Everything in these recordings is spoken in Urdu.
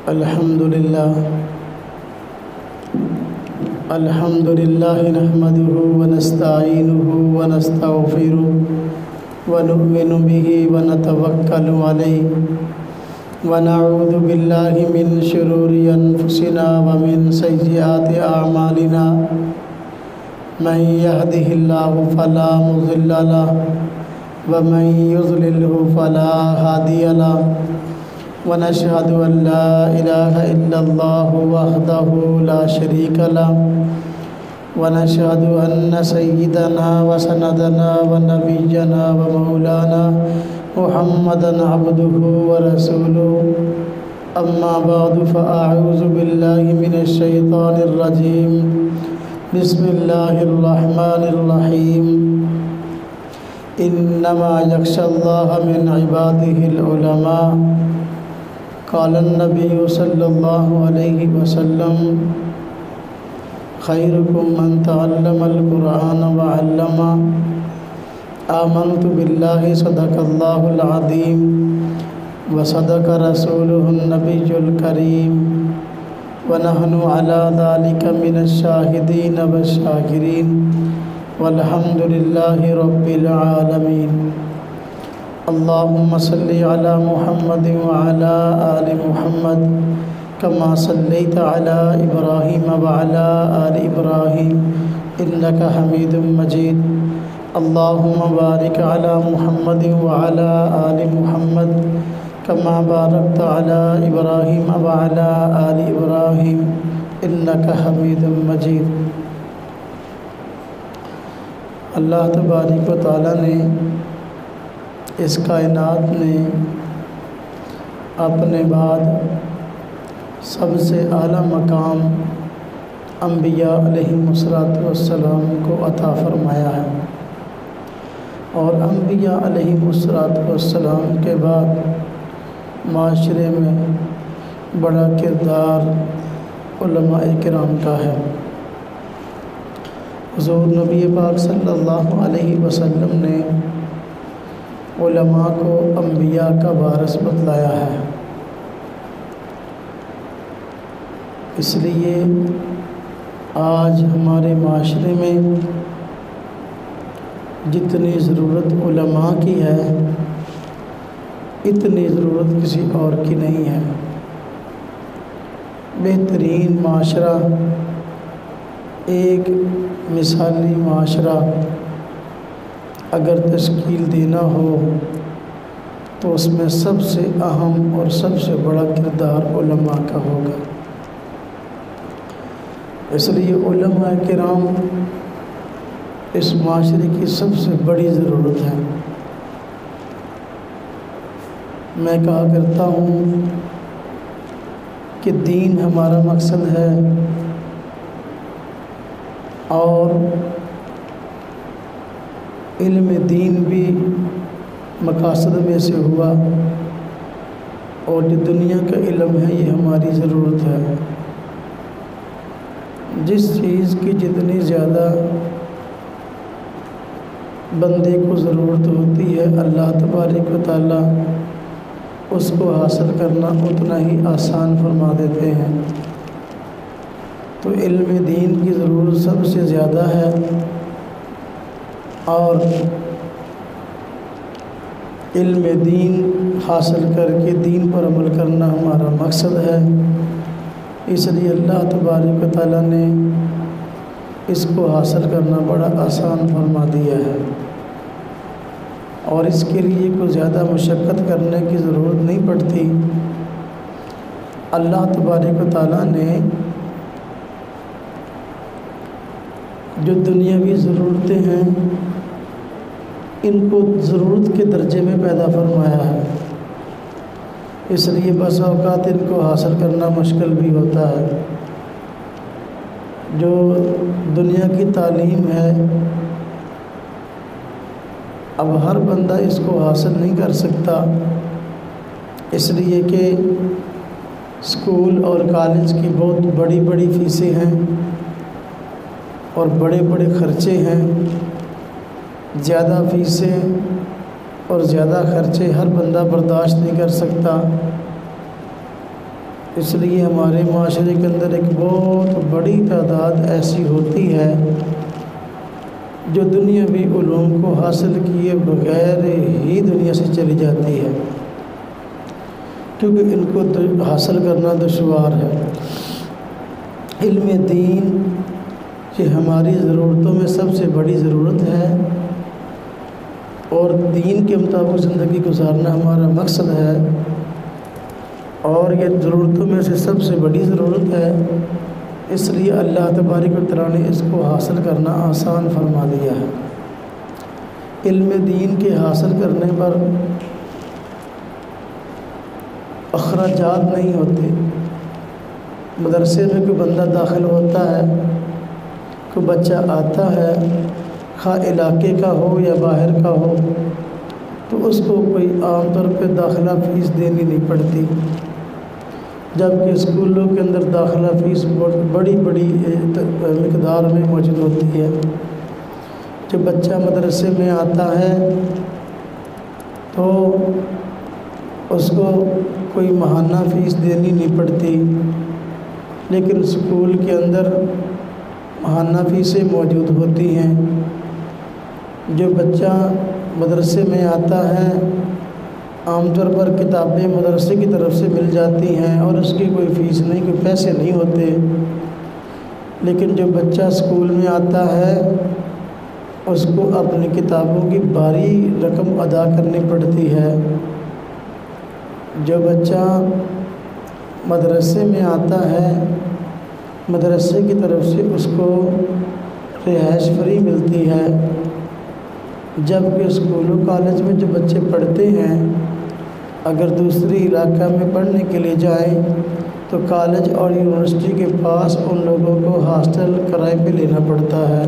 الحمد لله نحمده ونستعينه ونستغفره ونؤمن به ونتوكل عليه ونعوذ بالله من شرور أنفسنا ومن سيئات أعمالنا من يهده الله فلا مضل له ومن يضلله فلا هادي له ونشهد أن لا إله إلا الله وحده لا شريك له ونشهد أن سيدنا وسندنا ونبينا ومولانا محمدا عبده ورسوله أما بعد فأعوذ بالله من الشيطان الرجيم بسم الله الرحمن الرحيم إنما يخشى الله من عباده العلماء قال النبي صلى الله عليه وسلم خيركم من تعلم القرآن وعلمه آمنت بالله صدق الله العظيم وصدق رسوله النبي الكريم ونحن على ذلك من الشاهدين والشاكرين والحمد لله رب العالمين اللهم صل على محمد وعلى آل محمد كما صليت على إبراهيم وعلى آل إبراهيم إنك حميد مجيد اللهم بارك على محمد وعلى آل محمد كما باركت على إبراهيم وعلى آل إبراهيم إنك حميد مجيد۔ اللہ تبارک و تعالیٰ نے اس کائنات میں اپنے بعد سب سے اعلیٰ مقام انبیاء علیہم السلام کو عطا فرمایا ہے، اور انبیاء علیہم السلام کے بعد معاشرے میں بڑا کردار علماء کرام کا ہے۔ حضور نبی پاک صلی اللہ علیہ وسلم نے علماء کو انبیاء کا وارث بتلایا ہے، اس لیے آج ہمارے معاشرے میں جتنی ضرورت علماء کی ہے اتنی ضرورت کسی اور کی نہیں ہے۔ بہترین معاشرہ، ایک مثالی معاشرہ اگر تشکیل دینا ہو تو اس میں سب سے اہم اور سب سے بڑا کردار علماء کا ہوگا۔ اس لیے علماء کرام اس معاشرے کی سب سے بڑی ضرورت ہے۔ میں کہا کرتا ہوں کہ دین ہمارا مقصد ہے، اور علم دین بھی مقاصد میں سے ہوا، اور جو دنیا کا علم ہے یہ ہماری ضرورت ہے۔ جس چیز کی جتنی زیادہ بندے کو ضرورت ہوتی ہے اللہ تبارک و تعالیٰ اس کو حاصل کرنا اتنا ہی آسان فرما دیتے ہیں۔ تو علم دین کی ضرورت سب سے زیادہ ہے، اور علم دین حاصل کر کے دین پر عمل کرنا ہمارا مقصد ہے۔ اس لیے اللہ تبارک و تعالیٰ نے اس کو حاصل کرنا بڑا آسان فرما دیا ہے، اور اس کے لیے کوئی زیادہ مشقت کرنے کی ضرورت نہیں پڑتی۔ اللہ تبارک و تعالیٰ نے جو دنیاوی ضرورتیں ہیں ان کو ضرورت کے درجے میں پیدا فرمایا ہے، اس لیے بس اوقات ان کو حاصل کرنا مشکل بھی ہوتا ہے۔ جو دنیا کی تعلیم ہے اب ہر بندہ اس کو حاصل نہیں کر سکتا، اس لیے کہ اسکول اور کالج کی بہت بڑی بڑی فیسیں ہیں اور بڑے بڑے خرچے ہیں۔ زیادہ فیسیں اور زیادہ خرچے ہر بندہ برداشت نہیں کر سکتا، اس لیے ہمارے معاشرے کے اندر ایک بہت بڑی تعداد ایسی ہوتی ہے جو دنیاوی علوم کو حاصل کیے بغیر ہی دنیا سے چلی جاتی ہے، کیونکہ ان کو حاصل کرنا دشوار ہے۔ علم دین یہ ہماری ضرورتوں میں سب سے بڑی ضرورت ہے، اور دین کے مطابق زندگی گزارنا ہمارا مقصد ہے، اور یہ ضرورتوں میں سے سب سے بڑی ضرورت ہے۔ اس لیے اللہ تبارک و تعالیٰ نے اس کو حاصل کرنا آسان فرما دیا ہے۔ علم دین کے حاصل کرنے پر اخراجات نہیں ہوتے۔ مدرسے میں کوئی بندہ داخل ہوتا ہے، کوئی بچہ آتا ہے، خواہ علاقے کا ہو یا باہر کا ہو، تو اس کو کوئی عام طور پہ داخلہ فیس دینی نہیں پڑتی، جبکہ اسکولوں کے اندر داخلہ فیس بڑی مقدار میں موجود ہوتی ہے۔ جب بچہ مدرسے میں آتا ہے تو اس کو کوئی ماہانہ فیس دینی نہیں پڑتی، لیکن اسکول کے اندر ماہانہ فیسیں موجود ہوتی ہیں۔ جو بچہ مدرسے میں آتا ہے عام طور پر کتابیں مدرسے کی طرف سے مل جاتی ہیں اور اس کی کوئی فیس نہیں، کوئی پیسے نہیں ہوتے، لیکن جو بچہ اسکول میں آتا ہے اس کو اپنی کتابوں کی بھاری رقم ادا کرنی پڑتی ہے۔ جو بچہ مدرسے میں آتا ہے مدرسے کی طرف سے اس کو رہائش فری ملتی ہے، جبکہ اسکولوں کالج میں جو بچے پڑھتے ہیں اگر دوسری علاقہ میں پڑھنے کے لیے جائیں تو کالج اور یونیورسٹی کے پاس ان لوگوں کو ہاسٹل کرائے پہ لینا پڑتا ہے،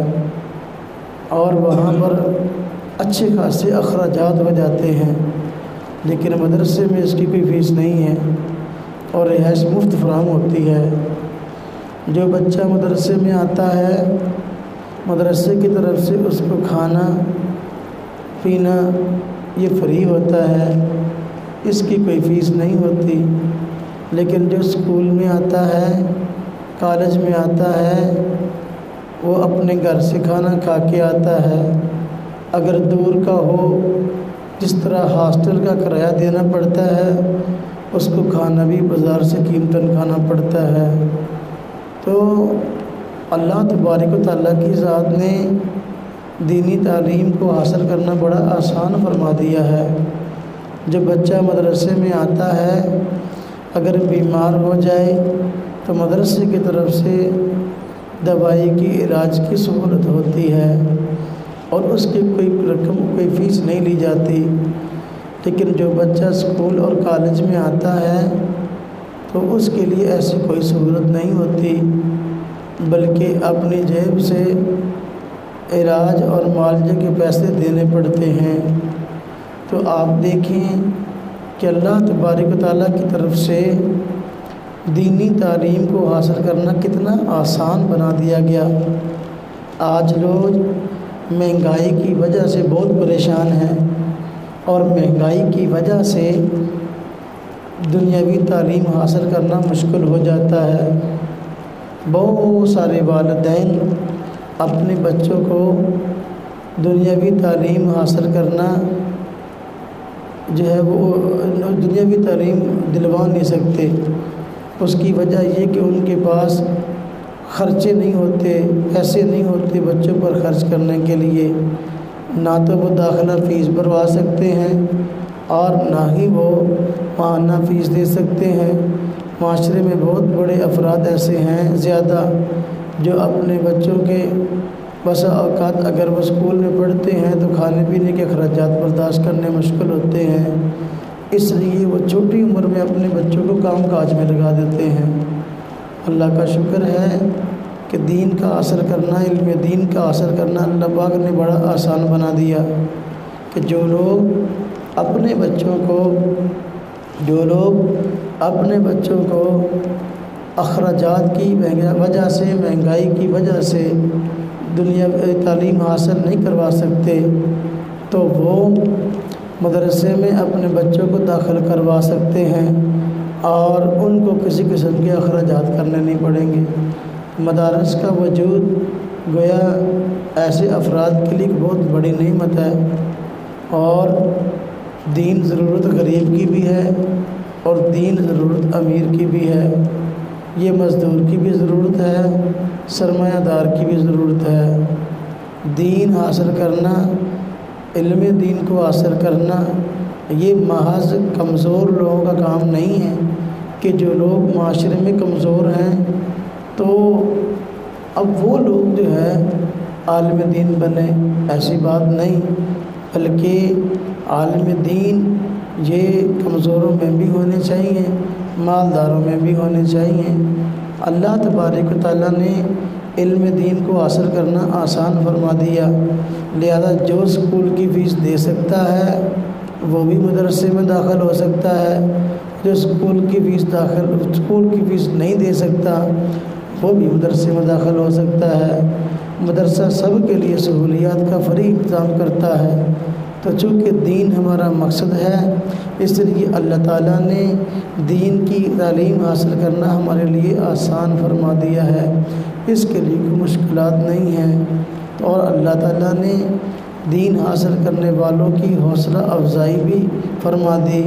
اور وہاں پر اچھے خاصے اخراجات ہو جاتے ہیں، لیکن مدرسے میں اس کی کوئی فیس نہیں ہے اور رہائش مفت فراہم ہوتی ہے۔ جو بچہ مدرسے میں آتا ہے مدرسے کی طرف سے اس کو کھانا پینا یہ فری ہوتا ہے، اس کی کوئی فیس نہیں ہوتی، لیکن جو اسکول میں آتا ہے کالج میں آتا ہے وہ اپنے گھر سے کھانا کھا کے آتا ہے، اگر دور کا ہو جس طرح ہاسٹل کا کرایہ دینا پڑتا ہے اس کو کھانا بھی بازار سے قیمتاً کھانا پڑتا ہے۔ تو اللہ تبارک و تعالیٰ کی ذات نے دینی تعلیم کو حاصل کرنا بڑا آسان فرما دیا ہے۔ جب بچہ مدرسے میں آتا ہے اگر بیمار ہو جائے تو مدرسے کی طرف سے دوائی کی علاج کی سہولت ہوتی ہے اور اس کی کوئی رقم کوئی فیس نہیں لی جاتی، لیکن جو بچہ اسکول اور کالج میں آتا ہے تو اس کے لیے ایسی کوئی سہولت نہیں ہوتی، بلکہ اپنی جیب سے علاج اور معالجے کے پیسے دینے پڑتے ہیں۔ تو آپ دیکھیں کہ اللہ تبارک و تعالیٰ کی طرف سے دینی تعلیم کو حاصل کرنا کتنا آسان بنا دیا گیا۔ آج لوگ مہنگائی کی وجہ سے بہت پریشان ہیں اور مہنگائی کی وجہ سے دنیاوی تعلیم حاصل کرنا مشکل ہو جاتا ہے۔ بہت سارے والدین اپنے بچوں کو دنیاوی تعلیم حاصل کرنا جو ہے وہ دنیاوی تعلیم دلوا نہیں سکتے۔ اس کی وجہ یہ کہ ان کے پاس خرچے نہیں ہوتے، پیسے نہیں ہوتے بچوں پر خرچ کرنے کے لیے، نہ تو وہ داخلہ فیس بھروا سکتے ہیں اور نہ ہی وہ ماہانہ فیس دے سکتے ہیں۔ معاشرے میں بہت بڑے افراد ایسے ہیں زیادہ جو اپنے بچوں کے بسا اوقات اگر وہ اسکول میں پڑھتے ہیں تو کھانے پینے کے اخراجات برداشت کرنے مشکل ہوتے ہیں، اس لیے وہ چھوٹی عمر میں اپنے بچوں کو کام کاج میں لگا دیتے ہیں۔ اللہ کا شکر ہے کہ دین کا حاصل کرنا، علم دین کا حاصل کرنا اللہ پاک نے بڑا آسان بنا دیا کہ جو لوگ اپنے بچوں کو اخراجات کی وجہ سے، مہنگائی کی وجہ سے دنیا تعلیم حاصل نہیں کروا سکتے تو وہ مدرسے میں اپنے بچوں کو داخل کروا سکتے ہیں اور ان کو کسی قسم کے اخراجات کرنے نہیں پڑیں گے۔ مدارس کا وجود گویا ایسے افراد کے لیے بہت بڑی نعمت ہے، اور دین ضرورت غریب کی بھی ہے اور دین ضرورت امیر کی بھی ہے۔ یہ مزدور کی بھی ضرورت ہے، سرمایہ دار کی بھی ضرورت ہے۔ دین حاصل کرنا، علم دین کو حاصل کرنا، یہ محض کمزور لوگوں کا کام نہیں ہے کہ جو لوگ معاشرے میں کمزور ہیں تو اب وہ لوگ جو ہے عالم دین بنے، ایسی بات نہیں، بلکہ عالم دین یہ کمزوروں میں بھی ہونے چاہیے، مالداروں میں بھی ہونے چاہیے۔ اللہ تبارک و تعالیٰ نے علم دین کو حاصل کرنا آسان فرما دیا، لہذا جو اسکول کی فیس دے سکتا ہے وہ بھی مدرسے میں داخل ہو سکتا ہے، جو اسکول کی فیس نہیں دے سکتا وہ بھی مدرسے میں داخل ہو سکتا ہے۔ مدرسہ سب کے لیے سہولیات کا فری انتظام کرتا ہے۔ تو چونکہ دین ہمارا مقصد ہے، اس لیے اللہ تعالیٰ نے دین کی تعلیم حاصل کرنا ہمارے لیے آسان فرما دیا ہے، اس کے لیے کوئی مشکلات نہیں ہیں۔ اور اللہ تعالیٰ نے دین حاصل کرنے والوں کی حوصلہ افزائی بھی فرما دی۔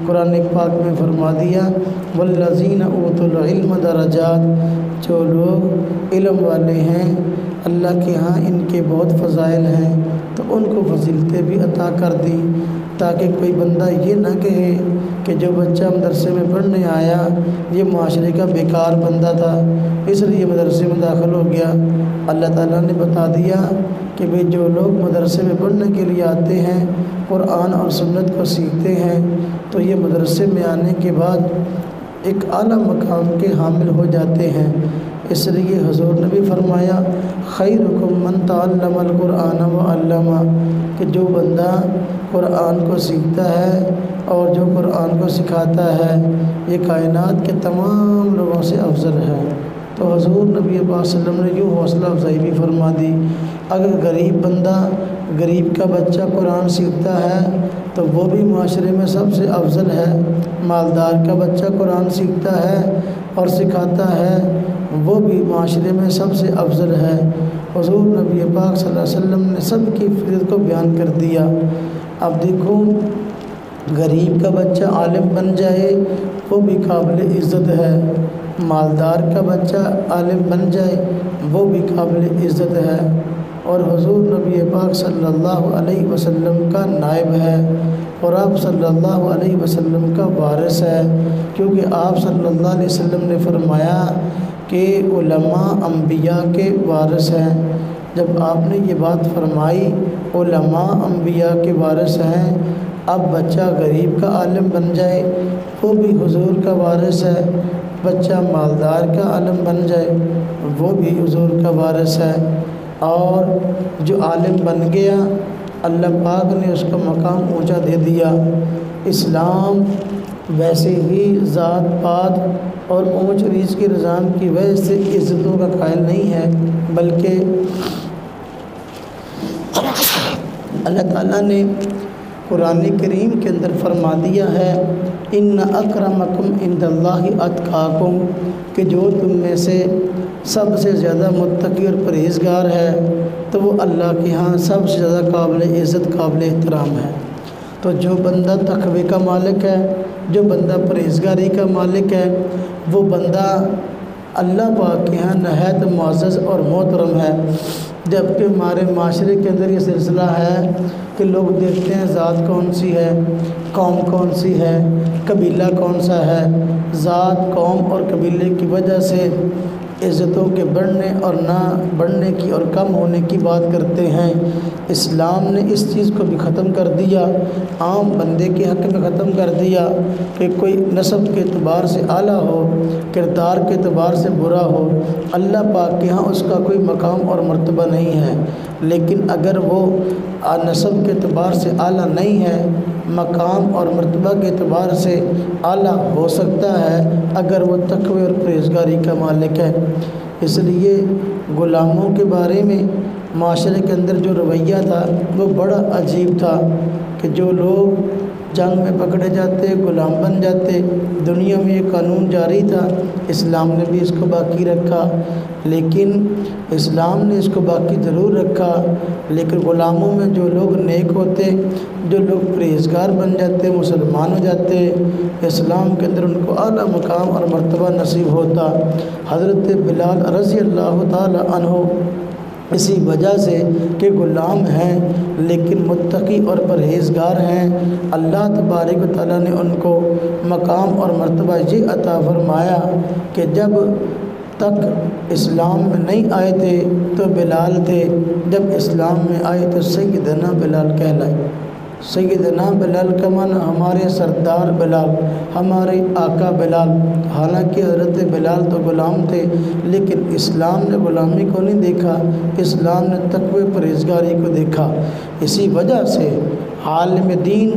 قرآن پاک میں فرما دیا والذین اوتوا العلم درجات، جو لوگ علم والے ہیں اللہ کے ہاں ان کے بہت فضائل ہیں تو ان کو فضیلتیں بھی عطا کر دیں، تاکہ کوئی بندہ یہ نہ کہے کہ جو بچہ مدرسے میں پڑھنے آیا یہ معاشرے کا بیکار بندہ تھا اس لیے مدرسے میں داخل ہو گیا۔ اللہ تعالیٰ نے بتا دیا کہ بھئی جو لوگ مدرسے میں پڑھنے کے لیے آتے ہیں، قرآن اور سنت کو سیکھتے ہیں، تو یہ مدرسے میں آنے کے بعد ایک اعلیٰ مقام کے حامل ہو جاتے ہیں۔ اس لیے حضور نے بھی فرمایا خیرکم من تعلم القرآن وعلمہ، کہ جو بندہ قرآن کو سیکھتا ہے اور جو قرآن کو سکھاتا ہے یہ کائنات کے تمام لوگوں سے افضل ہے۔ تو حضور نبی پاک صلی اللہ علیہ وسلم نے یوں حوصلہ افزائی بھی فرما دی، اگر غریب بندہ، غریب کا بچہ قرآن سیکھتا ہے تو وہ بھی معاشرے میں سب سے افضل ہے، مالدار کا بچہ قرآن سیکھتا ہے اور سکھاتا ہے وہ بھی معاشرے میں سب سے افضل ہے۔ حضور نبی پاک صلی اللہ علیہ وسلم نے سب کی فضیلت کو بیان کر دیا۔ اب دیکھو غریب کا بچہ عالم بن جائے وہ بھی قابل عزت ہے، مالدار کا بچہ عالم بن جائے وہ بھی قابل عزت ہے، اور حضور نبی پاک صلی اللہ علیہ وسلم کا نائب ہے اور آپ صلی اللہ علیہ وسلم کا وارث ہے، کیونکہ آپ صلی اللہ علیہ وسلم نے فرمایا کہ علماء انبیاء کے وارث ہیں۔ جب آپ نے یہ بات فرمائی علماء انبیاء کے وارث ہیں، اب بچہ غریب کا عالم بن جائے وہ بھی حضور کا وارث ہے، بچہ مالدار کا عالم بن جائے وہ بھی حضور کا وارث ہے، اور جو عالم بن گیا اللہ پاک نے اس کا مقام اونچا دے دیا۔ اسلام ویسے ہی ذات پات اور اونچ نیچ کے نظام کی وجہ سے عزتوں کا قائل نہیں ہے، بلکہ اللہ تعالیٰ نے قرآن کریم کے اندر فرما دیا ہے ان اکرمکم عند اللہ اتقاکم، کہ جو تم میں سے سب سے زیادہ متقی اور پرہیزگار ہے تو وہ اللہ کے ہاں سب سے زیادہ قابل عزت قابل احترام ہے۔ تو جو بندہ تقوی کا مالک ہے، جو بندہ پرہیزگاری کا مالک ہے، وہ بندہ اللہ پاک کے ہاں نہایت معزز اور محترم ہے۔ جبکہ ہمارے معاشرے کے اندر یہ سلسلہ ہے کہ لوگ دیکھتے ہیں ذات کون سی ہے، قوم کون سی ہے، قبیلہ کون سا ہے، ذات، قوم اور قبیلے کی وجہ سے عزتوں کے بڑھنے اور نہ بڑھنے کی اور کم ہونے کی بات کرتے ہیں۔ اسلام نے اس چیز کو بھی ختم کر دیا، عام بندے کے حق میں ختم کر دیا کہ کوئی نسب کے اعتبار سے اعلیٰ ہو، کردار کے اعتبار سے برا ہو، اللہ پاک کے ہاں اس کا کوئی مقام اور مرتبہ نہیں ہے، لیکن اگر وہ نسب کے اعتبار سے اعلیٰ نہیں ہے، مقام اور مرتبہ کے اعتبار سے اعلیٰ ہو سکتا ہے اگر وہ تقوی اور پرہیزگاری کا مالک ہے۔ اس لیے غلاموں کے بارے میں معاشرے کے اندر جو رویہ تھا وہ بڑا عجیب تھا کہ جو لوگ جنگ میں پکڑے جاتے، غلام بن جاتے۔ دنیا میں یہ قانون جاری تھا، اسلام نے بھی اس کو باقی رکھا، لیکن اسلام نے اس کو باقی ضرور رکھا، لیکن غلاموں میں جو لوگ نیک ہوتے، جو لوگ پرہیزگار بن جاتے، مسلمان ہو جاتے، اسلام کے اندر ان کو اعلیٰ مقام اور مرتبہ نصیب ہوتا۔ حضرت بلال رضی اللہ تعالی عنہ اسی وجہ سے کہ غلام ہیں لیکن متقی اور پرہیزگار ہیں، اللہ تبارک و تعالیٰ نے ان کو مقام اور مرتبہ یہ عطا فرمایا کہ جب تک اسلام میں نہیں آئے تھے تو بلال تھے، جب اسلام میں آئے تو سیدنا بلال کہلائے۔ سیدنا بلال کا معنی ہمارے سردار بلال، ہمارے آقا بلال۔ حالانکہ حضرت بلال تو غلام تھے، لیکن اسلام نے غلامی کو نہیں دیکھا، اسلام نے تقوی پرہیزگاری کو دیکھا۔ اسی وجہ سے عالم دین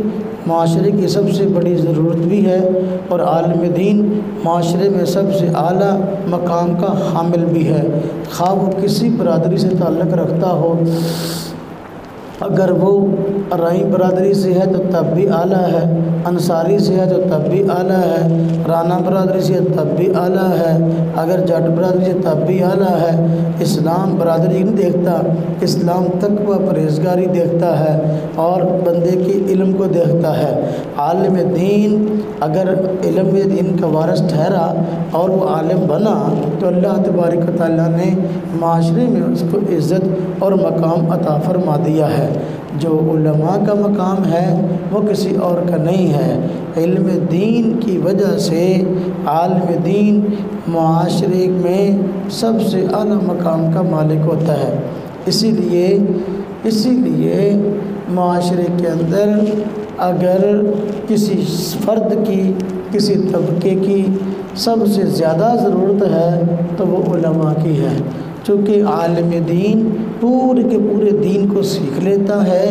معاشرے کی سب سے بڑی ضرورت بھی ہے، اور عالم دین معاشرے میں سب سے اعلیٰ مقام کا حامل بھی ہے، خواہ وہ کسی برادری سے تعلق رکھتا ہو۔ اگر وہ رائی برادری سے ہے تو تب بھی اعلیٰ ہے، انصاری سے ہے تو تب بھی اعلیٰ ہے، رانا برادری سے تب بھی اعلیٰ ہے، اگر جٹ برادری سے تب بھی اعلیٰ ہے۔ اسلام برادری نہیں دیکھتا، اسلام تقوی پرہیزگاری دیکھتا ہے اور بندے کے علم کو دیکھتا ہے۔ عالم دین اگر علم دین کا وارث ٹھہرا اور وہ عالم بنا تو اللہ تبارک و تعالیٰ نے معاشرے میں اس کو عزت اور مقام عطا فرما دیا ہے۔ جو علماء کا مقام ہے وہ کسی اور کا نہیں ہے، علم دین کی وجہ سے عالم دین معاشرے میں سب سے اعلیٰ مقام کا مالک ہوتا ہے۔ اسی لیے معاشرے کے اندر اگر کسی فرد کی، کسی طبقے کی سب سے زیادہ ضرورت ہے تو وہ علماء کی ہے، چونکہ عالم دین پورے کے پورے دین کو سیکھ لیتا ہے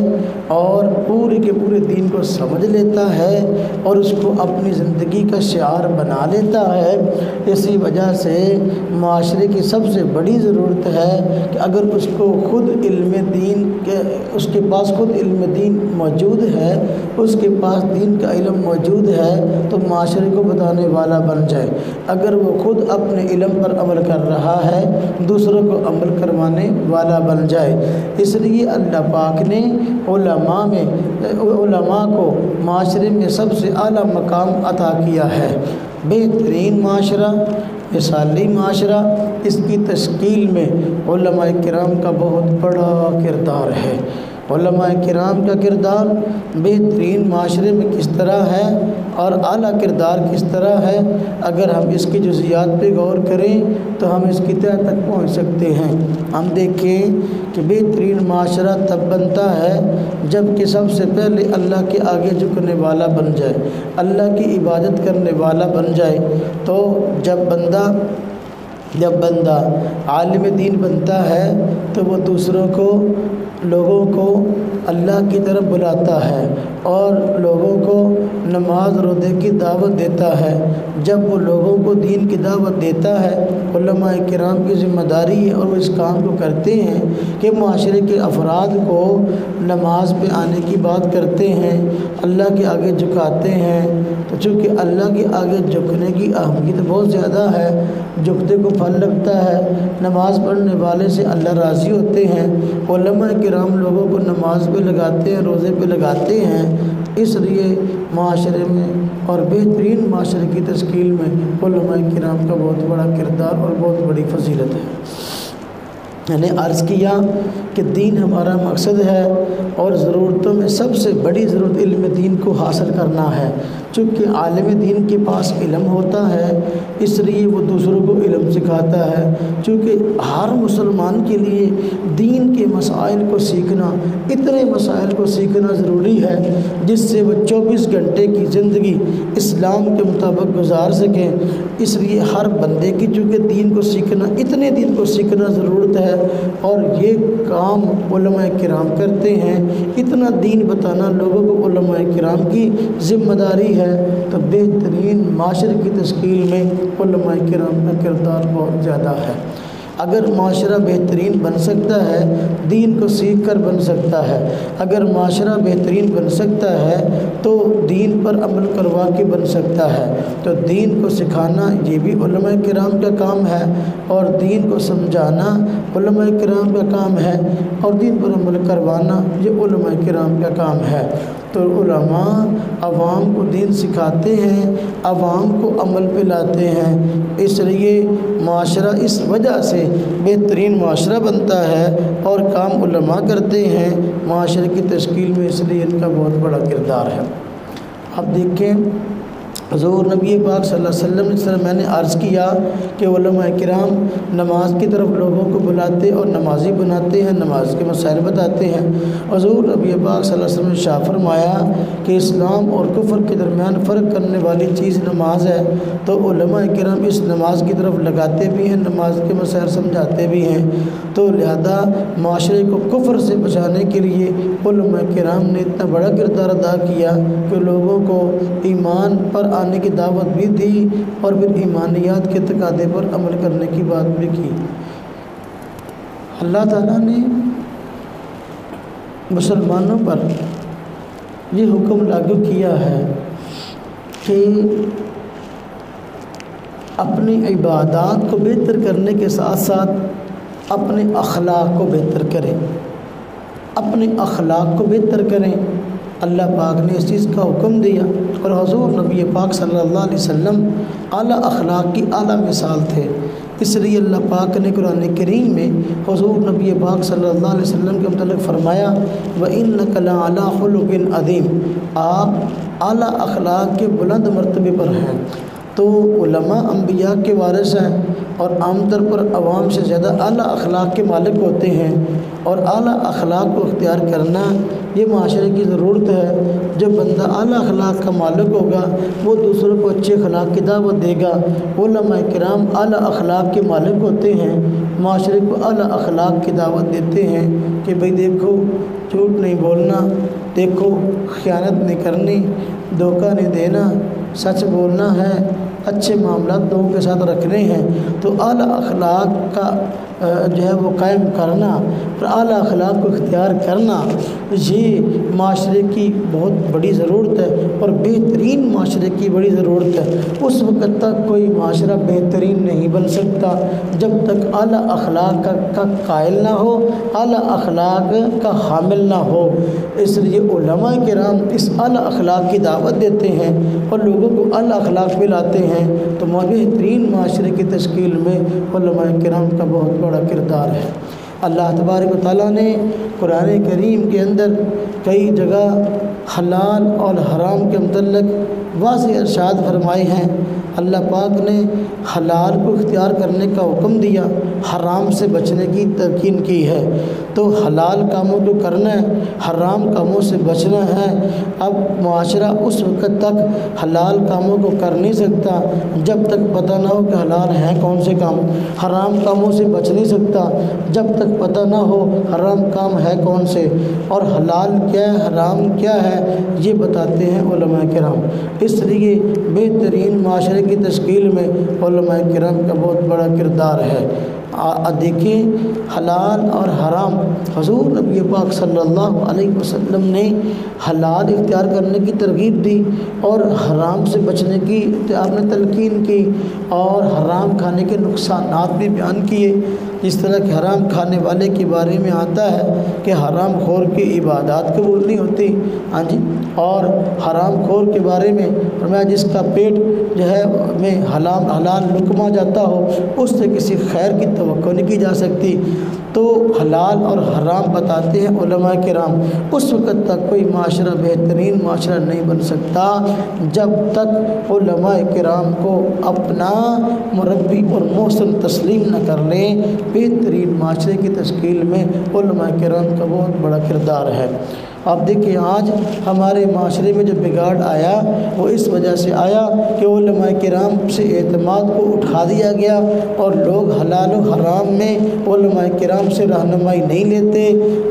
اور پورے کے پورے دین کو سمجھ لیتا ہے اور اس کو اپنی زندگی کا شعار بنا لیتا ہے۔ اسی وجہ سے معاشرے کی سب سے بڑی ضرورت ہے کہ اگر اس کو خود علم دین کے، اس کے پاس خود علم دین موجود ہے، اس کے پاس دین کا علم موجود ہے تو معاشرے کو بتانے والا بن جائے۔ اگر وہ خود اپنے علم پر عمل کر رہا ہے دوسروں کو عمل کروانے والا بن جائے۔ اس لیے اللہ پاک نے علماء کو معاشرے میں سب سے اعلیٰ مقام عطا کیا ہے۔ بہترین معاشرہ، مثالی معاشرہ، اس کی تشکیل میں علماء کرام کا بہت بڑا کردار ہے۔ علماء کرام کا کردار بہترین معاشرے میں کس طرح ہے اور اعلیٰ کردار کس طرح ہے، اگر ہم اس کی جزیات پہ غور کریں تو ہم اس کی تہہ تک پہنچ سکتے ہیں۔ ہم دیکھیں کہ بہترین معاشرہ تب بنتا ہے جب کہ سب سے پہلے اللہ کے آگے جھکنے والا بن جائے، اللہ کی عبادت کرنے والا بن جائے۔ تو جب بندہ عالم دین بنتا ہے تو وہ دوسروں کو، لوگوں کو اللہ کی طرف بلاتا ہے اور لوگوں کو نماز روزے کی دعوت دیتا ہے۔ جب وہ لوگوں کو دین کی دعوت دیتا ہے، علماء کرام کی ذمہ داری ہے اور وہ اس کام کو کرتے ہیں کہ معاشرے کے افراد کو نماز پہ آنے کی بات کرتے ہیں، اللہ کے آگے جھکاتے ہیں۔ تو چونکہ اللہ کے آگے جھکنے کی اہمیت بہت زیادہ ہے، جھکتے کو پھل لگتا ہے، نماز پڑھنے والے سے اللہ راضی ہوتے ہیں، علماء کرام لوگوں کو نماز پہ لگاتے ہیں، روزے پہ لگاتے ہیں۔ اس لیے معاشرے میں اور بہترین معاشرے کی تشکیل میں علماء کرام کا بہت بڑا کردار اور بہت بڑی فضیلت ہے۔ میں نے عرض کیا کہ دین ہمارا مقصد ہے اور ضرورتوں میں سب سے بڑی ضرورت علم دین کو حاصل کرنا ہے۔ چونکہ عالم دین کے پاس علم ہوتا ہے اس لیے وہ دوسروں کو علم سکھاتا ہے، چونکہ ہر مسلمان کے لیے دین کے مسائل کو سیکھنا، اتنے مسائل کو سیکھنا ضروری ہے جس سے وہ 24 گھنٹے کی زندگی اسلام کے مطابق گزار سکیں۔ اس لیے ہر بندے کی چونکہ دین کو سیکھنا، اتنے دین کو سیکھنا ضرورت ہے اور یہ کام علماء کرام کرتے ہیں۔ اتنا دین بتانا لوگوں کو علماء کرام کی ذمہ داری ہے، تو بہترین معاشرے کی تشکیل میں علماء کرام کا کردار بہت زیادہ ہے۔ اگر معاشرہ بہترین بن سکتا ہے دین کو سیکھ کر بن سکتا ہے، اگر معاشرہ بہترین بن سکتا ہے تو دین پر عمل کروا کے بن سکتا ہے۔ تو دین کو سکھانا یہ بھی علماء کرام کا کام ہے، اور دین کو سمجھانا علماء کرام کا کام ہے، اور دین پر عمل کروانا یہ علماء کرام کا کام ہے۔ تو علماء عوام کو دین سکھاتے ہیں، عوام کو عمل پہ لاتے ہیں، اس لیے معاشرہ اس وجہ سے بہترین معاشرہ بنتا ہے، اور کام علماء کرتے ہیں معاشرے کی تشکیل میں، اس لیے ان کا بہت بڑا کردار ہے۔ اب دیکھیں حضور نبی پاک صلی اللہ علیہ وسلم نے، جس طرح میں نے عرض کیا کہ علماء کرام نماز کی طرف لوگوں کو بلاتے اور نمازی بناتے ہیں، نماز کے مسائل بتاتے ہیں۔ حضور نبی پاک صلی اللہ علیہ وسلم نے ارشاد فرمایا کہ اسلام اور کفر کے درمیان فرق کرنے والی چیز نماز ہے، تو علماء کرام اس نماز کی طرف لگاتے بھی ہیں، نماز کے مسائل سمجھاتے بھی ہیں۔ تو لہذا معاشرے کو کفر سے بچانے کے لیے علماء کرام نے اتنا بڑا کردار ادا کیا کہ لوگوں کو ایمان پر آنے کی دعوت بھی دی، اور پھر ایمانیات کے تقاضے پر عمل کرنے کی بات بھی کی۔ اللہ تعالیٰ نے مسلمانوں پر یہ حکم لاگو کیا ہے کہ اپنی عبادات کو بہتر کرنے کے ساتھ ساتھ اپنے اخلاق کو بہتر کریں، اپنے اخلاق کو بہتر کریں۔ اللہ پاک نے اس چیز کا حکم دیا، اور حضور نبی پاک صلی اللہ علیہ وسلم اعلیٰ اخلاق کی اعلیٰ مثال تھے۔ اس لیے اللہ پاک نے قرآن کریم میں حضور نبی پاک صلی اللہ علیہ وسلم کے متعلق فرمایا وَإِنَّكَ لَعَلَىٰ خُلُقٍ عَظِيمٍ، آپ اعلیٰ اخلاق کے بلند مرتبے پر ہیں۔ تو علماء انبیاء کے وارث ہیں، اور عام طور پر عوام سے زیادہ اعلیٰ اخلاق کے مالک ہوتے ہیں، اور اعلیٰ اخلاق کو اختیار کرنا یہ معاشرے کی ضرورت ہے۔ جب بندہ اعلیٰ اخلاق کا مالک ہوگا وہ دوسروں کو اچھے اخلاق کی دعوت دے گا۔ علماء کرام اعلیٰ اخلاق کے مالک ہوتے ہیں، معاشرے کو اعلیٰ اخلاق کی دعوت دیتے ہیں کہ بھئی دیکھو جھوٹ نہیں بولنا، دیکھو خیانت نہیں کرنی، دھوکہ نہیں دینا، سچ بولنا ہے، اچھے معاملات لوگوں کے ساتھ رکھنے ہیں۔ تو اعلیٰ اخلاق کا جو ہے وہ قائم کرنا اور اعلیٰ اخلاق کو اختیار کرنا یہ معاشرے کی بہت بڑی ضرورت ہے، اور بہترین معاشرے کی بڑی ضرورت ہے۔ اس وقت تک کوئی معاشرہ بہترین نہیں بن سکتا جب تک اعلیٰ اخلاق کا قائل نہ ہو، اعلیٰ اخلاق کا حامل نہ ہو۔ اس لیے علماء کرام اس اعلیٰ اخلاق کی دعوت دیتے ہیں اور لوگوں کو اعلیٰ اخلاق پہ لاتے ہیں، تو بہترین معاشرے کی تشکیل میں علماء کرام کا بہت بڑا کردار ہے۔ اللہ تبارک و تعالیٰ نے قرآن کریم کے اندر کئی جگہ حلال اور حرام کے متعلق واضح ارشاد فرمائے ہیں۔ اللہ پاک نے حلال کو اختیار کرنے کا حکم دیا، حرام سے بچنے کی تلقین کی ہے۔ تو حلال کاموں کو کرنا ہے، حرام کاموں سے بچنا ہے۔ اب معاشرہ اس وقت تک حلال کاموں کو کر نہیں سکتا جب تک پتہ نہ ہو کہ حلال ہیں کون سے کام، حرام کاموں سے بچ نہیں سکتا جب تک پتہ نہ ہو حرام کام ہے کون سے، اور حلال کیا ہے حرام کیا ہے یہ بتاتے ہیں علماء کرام۔ اس لیے بہترین معاشرے کی تشکیل میں علماء کرام کا بہت بڑا کردار ہے۔ دیکھیں حلال اور حرام، حضور نبی پاک صلی اللہ علیہ وسلم نے حلال اختیار کرنے کی ترغیب دی اور حرام سے بچنے کی آپ نے تلقین کی، اور حرام کھانے کے نقصانات بھی بیان کیے۔ جس طرح کہ حرام کھانے والے کے بارے میں آتا ہے کہ حرام خور کی عبادات قبول نہیں ہوتی، ہاں جی، اور حرام خور کے بارے میں فرمایا جس کا پیٹ جو ہے میں حلال لقمہ جاتا ہو اس سے کسی خیر کی توقع نہیں کی جا سکتی۔ تو حلال اور حرام بتاتے ہیں علماء کرام۔ اس وقت تک کوئی معاشرہ بہترین معاشرہ نہیں بن سکتا جب تک علماء کرام کو اپنا مربی اور محسن تسلیم نہ کر لیں۔ بہترین معاشرے کی تشکیل میں علماء کرام کا بہت بڑا کردار ہے۔ آپ دیکھیں آج ہمارے معاشرے میں جو بگاڑ آیا وہ اس وجہ سے آیا کہ علماء کرام سے اعتماد کو اٹھا دیا گیا اور لوگ حلال و حرام میں علماء کرام سے رہنمائی نہیں لیتے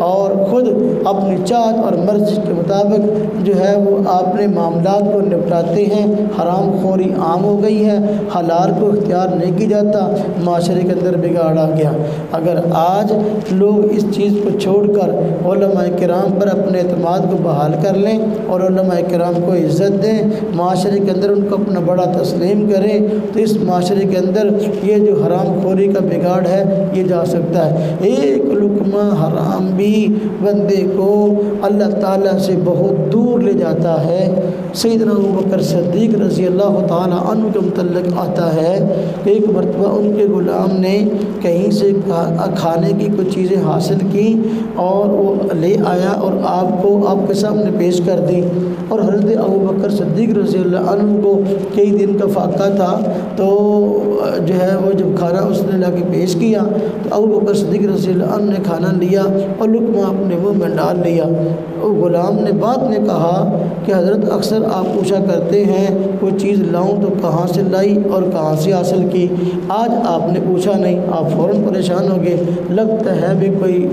اور خود اپنی چاہت اور مرضی کے مطابق جو ہے وہ اپنے معاملات کو نپٹاتے ہیں۔ حرام خوری عام ہو گئی ہے، حلال کو اختیار نہیں کی جاتا، معاشرے کے اندر بگاڑ آ گیا۔ اگر آج لوگ اس چیز کو چھوڑ کر علماء کرام پر اپنے اعتماد کو بحال کر لیں اور علماء کرام کو عزت دیں، معاشرے کے اندر ان کو اپنا بڑا تسلیم کریں، تو اس معاشرے کے اندر یہ جو حرام خوری کا بگاڑ ہے یہ جا سکتا ہے۔ ایک لقمہ حرام بھی بندے کو اللہ تعالیٰ سے بہت دور لے جاتا ہے۔ سیدنا ابوبکر صدیق رضی اللہ تعالیٰ عنہ کے متعلق آتا ہے کہ ایک مرتبہ ان کے غلام نے کہیں سے کھانے کی کچھ چیزیں حاصل کی اور وہ لے آیا اور آپ کے سامنے پیش کر دی، اور حضرت ابوبکر صدیق رضی اللہ عنہ کو کئی دن کا فاقہ تھا، تو جو ہے وہ جب کھانا اس نے لا کے پیش کیا تو ابوبکر صدیق رضی اللہ عنہ نے کھانا لیا اور لقمہ اپنے منہ میں ڈال لیا۔ غلام نے بعد میں کہا کہ حضرت اکثر آپ پوچھا کرتے ہیں کوئی چیز لاؤں تو کہاں سے لائی اور کہاں سے حاصل کی، آج آپ نے پوچھا نہیں، آپ فوراً پریشان ہو گئے، لگتا ہے بھی کوئی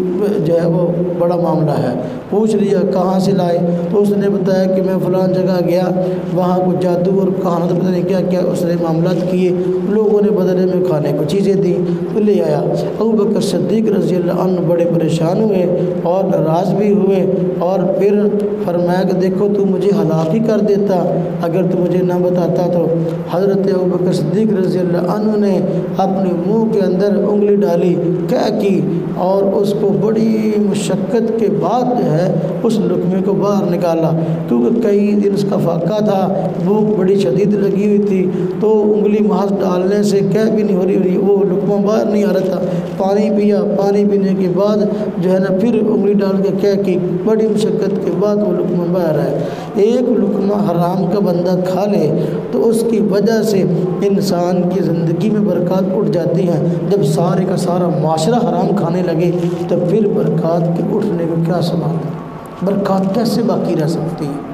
جو ہے وہ بڑا معاملہ ہے۔ پوچھ لیا کہاں سے لائے تو اس نے بتایا کہ میں فلاں جگہ گیا، وہاں کچھ جادو اور کہاں تو پتہ نہیں کیا کیا اس نے معاملات کیے، لوگوں نے بدلے میں کھانے کو چیزیں دیں تو لے آیا۔ ابوبکر صدیق رضی اللہ عنہ بڑے پریشان ہوئے اور ناراض بھی ہوئے، اور پھر فرمایا کہ دیکھو تو مجھے ہلاک ہی کر دیتا اگر تو مجھے نہ بتاتا تو۔ حضرت ابوبکر صدیق رضی اللہ عنہ نے اپنے منہ کے اندر انگلی ڈالی، کیا کی، اور اس کو بڑی مشقت کے بعد جو ہے اس لقمے کو باہر نکالا، کیونکہ کئی دن اس کا فاقہ تھا، بھوک بڑی شدید لگی ہوئی تھی، تو انگلی محض ڈالنے سے کیا بھی نہیں ہو رہی، وہ لقمہ باہر نہیں آ رہا تھا۔ پانی پیا، پانی پینے کے بعد جو ہے نا پھر انگلی ڈال کے کیا کی، بڑی مشقت کے بعد وہ لقمہ باہر آئے۔ ایک لقمہ حرام کا بندہ کھا لے تو اس کی وجہ سے انسان کی زندگی میں برکات اٹھ جاتی ہیں، جب سارے کا سارا معاشرہ حرام کھانے لگے تو پھر برکات کے اٹھنے کو کیا سوال ہے، برکات کیسے باقی رہ سکتی ہے۔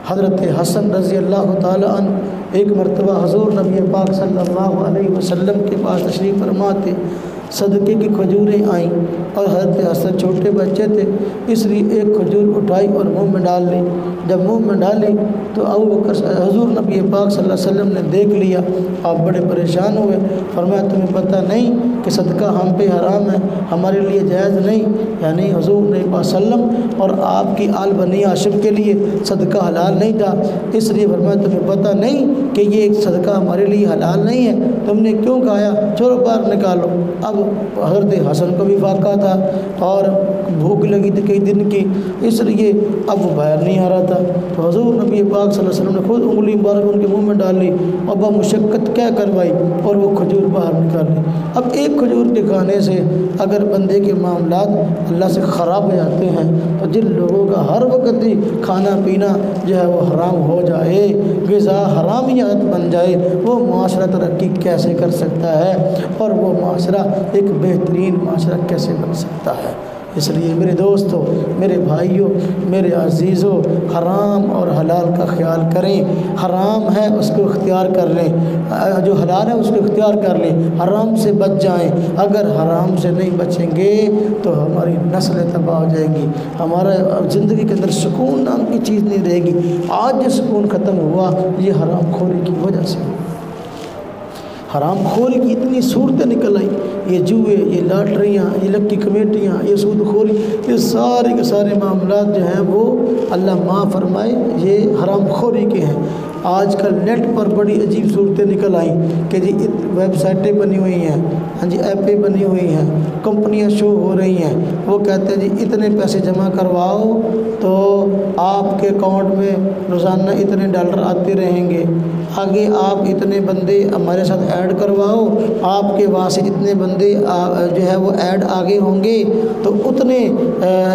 حضرت حسن رضی اللہ تعالیٰ عنہ ایک مرتبہ حضور نبی پاک صلی اللہ علیہ وسلم کے پاس تشریف فرما تھے، صدقے کی کھجوریں آئیں اور حضرت حسن چھوٹے بچے تھے، اس لیے ایک کھجور اٹھائی اور منہ میں ڈال لی۔ جب منہ میں ڈالی تو حضور نبی پاک صلی اللہ علیہ وسلم نے دیکھ لیا، آپ بڑے پریشان ہوئے، فرمایا تمہیں پتہ نہیں کہ صدقہ ہم پہ حرام ہے، ہمارے لیے جائز نہیں، یعنی حضور نبی پاک صلی اللہ علیہ وسلم اور آپ کی آل بنی ہاشم کے لیے صدقہ حلال نہیں تھا، اس لیے فرمایا تمہیں پتہ نہیں کہ یہ ایک صدقہ ہمارے لیے حلال نہیں ہے، تم نے کیوں کھایا، چھوڑو باہر نکالو۔ اب حضرت حسن کو بھی فاقہ تھا اور بھوک لگی تھی کئی دن کی، اس لیے اب وہ باہر نہیں آ رہا تھا، تو حضور نبی پاک صلی اللہ علیہ وسلم نے خود انگلی مبارک ان کے منہ میں ڈال لی اور بمشقت کیا کروائی اور وہ کھجور باہر نکال لی۔ اب ایک کھجور کے کھانے سے اگر بندے کے معاملات اللہ سے خراب ہو جاتے ہیں تو جن لوگوں کا ہر وقت ہی کھانا پینا جو ہے وہ حرام ہو جائے، غذا حرامیات بن جائے، وہ معاشرہ ترقی کیسے کر سکتا ہے اور وہ معاشرہ ایک بہترین معاشرہ کیسے بن سکتا ہے۔ اس لیے میرے دوستوں، میرے بھائیوں، میرے عزیزوں، حرام اور حلال کا خیال کریں، حرام ہے اس کو اختیار کر لیں، جو حلال ہے اس کو اختیار کر لیں، حرام سے بچ جائیں۔ اگر حرام سے نہیں بچیں گے تو ہماری نسلیں تباہ ہو جائیں گی، ہمارا زندگی کے اندر سکون نام کی چیز نہیں رہے گی۔ آج جو سکون ختم ہوا یہ حرام خوری کی وجہ سے ہوا۔ حرام خوری کی اتنی صورتیں نکل آئی، یہ جوئے، یہ لاٹریاں، یہ لکی کمیٹیاں، یہ سود خوری، یہ سارے کے سارے معاملات جو ہیں وہ اللہ معاف فرمائے یہ حرام خوری کے ہیں۔ آج کل نیٹ پر بڑی عجیب صورتیں نکل آئیں کہ جی ویب سائٹیں بنی ہوئی ہیں، ہاں جی ایپیں بنی ہوئی ہیں، کمپنیاں شو ہو رہی ہیں، وہ کہتے ہیں جی اتنے پیسے جمع کرواؤ تو آپ کے اکاؤنٹ میں روزانہ اتنے ڈالر آتے رہیں گے، آگے آپ اتنے بندے ہمارے ساتھ ایڈ کرواؤ، آپ کے وہاں سے اتنے بندے جو ہے وہ ایڈ آگے ہوں گے تو اتنے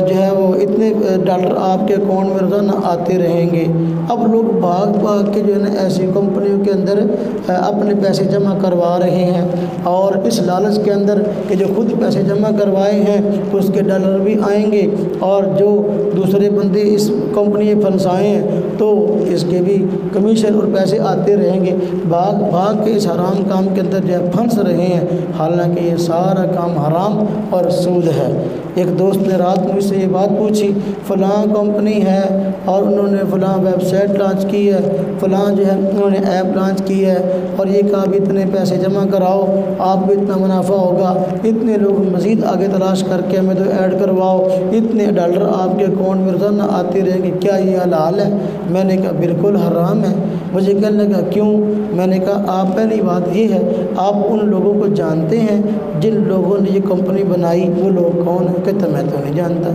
جو ہے وہ اتنے ڈالر آپ کے اکاؤنٹ میں روزانہ آتے رہیں گے۔ اب لوگ بھاگ بھاگ کے جو ہے نا ایسی کمپنیوں کے اندر اپنے پیسے جمع کروا رہے ہیں، اور اس لالچ کے اندر کہ جو خود پیسے جمع کروائے ہیں اس کے ڈالر بھی آئیں گے، اور جو دوسرے بندے اس کمپنی میں پھنسائے ہیں تو اس کے بھی کمیشن اور پیسے آتے رہیں گے۔ بھاگ بھاگ کے اس حرام کام کے اندر جو ہے پھنس رہے ہیں، حالانکہ یہ سارا کام حرام اور سود ہے۔ ایک دوست نے رات مجھ سے یہ بات پوچھی، فلاں کمپنی ہے اور انہوں نے فلاں ویب سائٹ لانچ کی ہے، فلاں جو ہے انہوں نے ایپ لانچ کی ہے، اور یہ کہا بھی اتنے پیسے جمع کراؤ آپ کو اتنا منافع ہوگا، اتنے لوگ مزید آگے تلاش کر کے ہمیں تو ایڈ کرواؤ، اتنے ڈالر آپ کے اکاؤنٹ میں روزانہ آتے رہیں گے، کیا یہ حلال ہے؟ میں نے کہا بالکل حرام ہے۔ مجھے کہنے لگا کیوں؟ میں نے کہا آپ پہلی بات یہ ہے آپ ان لوگوں کو جانتے ہیں جن لوگوں نے یہ کمپنی بنائی، وہ لوگ کون ہیں؟ کہتا میں تو نہیں جانتا۔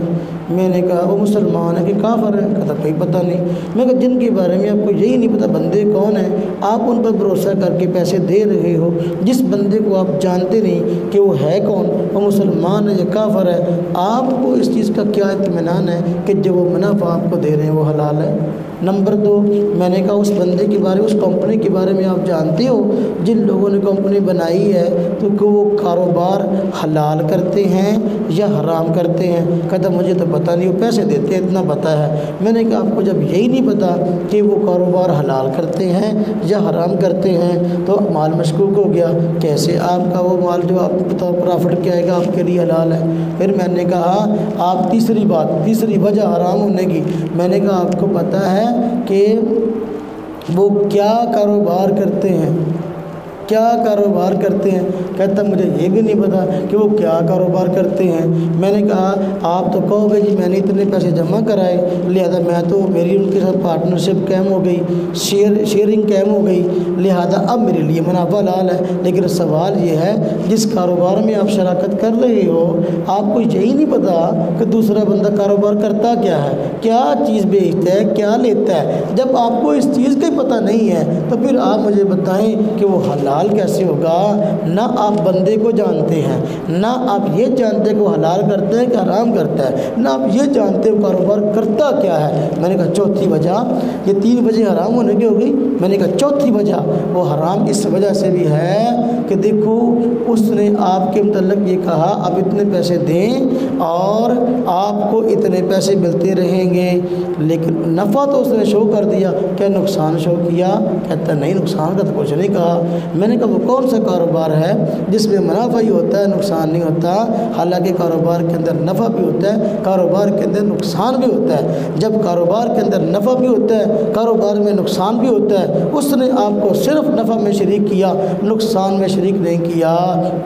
میں نے کہا وہ مسلمان ہے کہ کافر ہے؟ کہتا کوئی پتہ نہیں۔ میں کہا جن کے بارے میں آپ کو یہی نہیں پتہ بندے کون ہیں، آپ ان پر بھروسہ کر کے پیسے دے رہے ہو، جس بندے کو آپ جانتے نہیں کہ وہ ہے کون، وہ مسلمان ہے یا کافر ہے، آپ کو اس چیز کا کیا اطمینان ہے کہ جو وہ منافع آپ کو دے رہے ہیں وہ حلال ہے؟ نمبر 2، میں نے کہا اس بندے کے بارے اس کمپنی کے بارے میں آپ جانتے ہو جن لوگوں نے کمپنی بنائی ہے تو کہ وہ کاروبار حلال کرتے ہیں یا حرام کرتے ہیں؟ کہتا مجھے تو پتہ نہیں، وہ پیسے دیتے ہیں اتنا پتہ ہے۔ میں نے کہا آپ کو جب یہی نہیں پتہ کہ وہ کاروبار حلال کرتے ہیں یا حرام کرتے ہیں تو مال مشکوک ہو گیا، کیسے آپ کا وہ مال جو آپ کو پرافٹ کیا آئے گا آپ کے لیے حلال ہے؟ پھر میں نے کہا آپ تیسری وجہ حرام ہونے کی، میں نے کہا آپ کو پتہ ہے کہ وہ کیا کاروبار کرتے ہیں؟ کہتا مجھے یہ بھی نہیں پتا کہ وہ کیا کاروبار کرتے ہیں۔ میں نے کہا آپ تو کہو گے جی میں نے اتنے پیسے جمع کرائے لہذا میں تو میری ان کے ساتھ پارٹنرشپ قائم ہو گئی، شیئرنگ قائم ہو گئی، لہذا اب میرے لیے منافع حلال ہے۔ لیکن سوال یہ ہے جس کاروبار میں آپ شراکت کر رہے ہو آپ کو یہی نہیں پتا کہ دوسرا بندہ کاروبار کرتا کیا ہے، کیا چیز بیچتا ہے، کیا لیتا ہے۔ جب آپ کو اس چیز کا ہی پتہ نہیں ہے تو پھر آپ مجھے بتائیں کہ وہ حلال کیسے ہوگا؟ نہ آپ بندے کو جانتے ہیں، نہ آپ یہ جانتے کہ وہ حلال کرتا ہے کہ حرام کرتا ہے، نہ آپ یہ جانتے وہ کاروبار کرتا کیا ہے۔ میں نے کہا چوتھی وجہ، یہ 3 وجہ حرام ہونے کی ہو گئی، میں نے کہا چوتھی وجہ وہ حرام اس وجہ سے بھی ہے کہ دیکھو اس نے آپ کے متعلق یہ کہا آپ اتنے پیسے دیں اور آپ کو اتنے پیسے ملتے رہیں گے، لیکن نفع تو اس نے شو کر دیا، کیا نقصان شو کیا؟ کہتا نہیں نقصان کا تو کچھ نہیں کہا۔ میں نے کہا وہ کون سا کاروبار ہے جس میں منافع ہی ہوتا ہے نقصان نہیں ہوتا؟ حالانکہ کاروبار کے اندر نفع بھی ہوتا ہے، کاروبار کے اندر نقصان بھی ہوتا ہے۔ جب کاروبار کے اندر نفع بھی ہوتا ہے، کاروبار میں نقصان بھی ہوتا ہے، اس نے آپ کو صرف نفع میں شریک کیا، نقصان میں شریک نہیں کیا،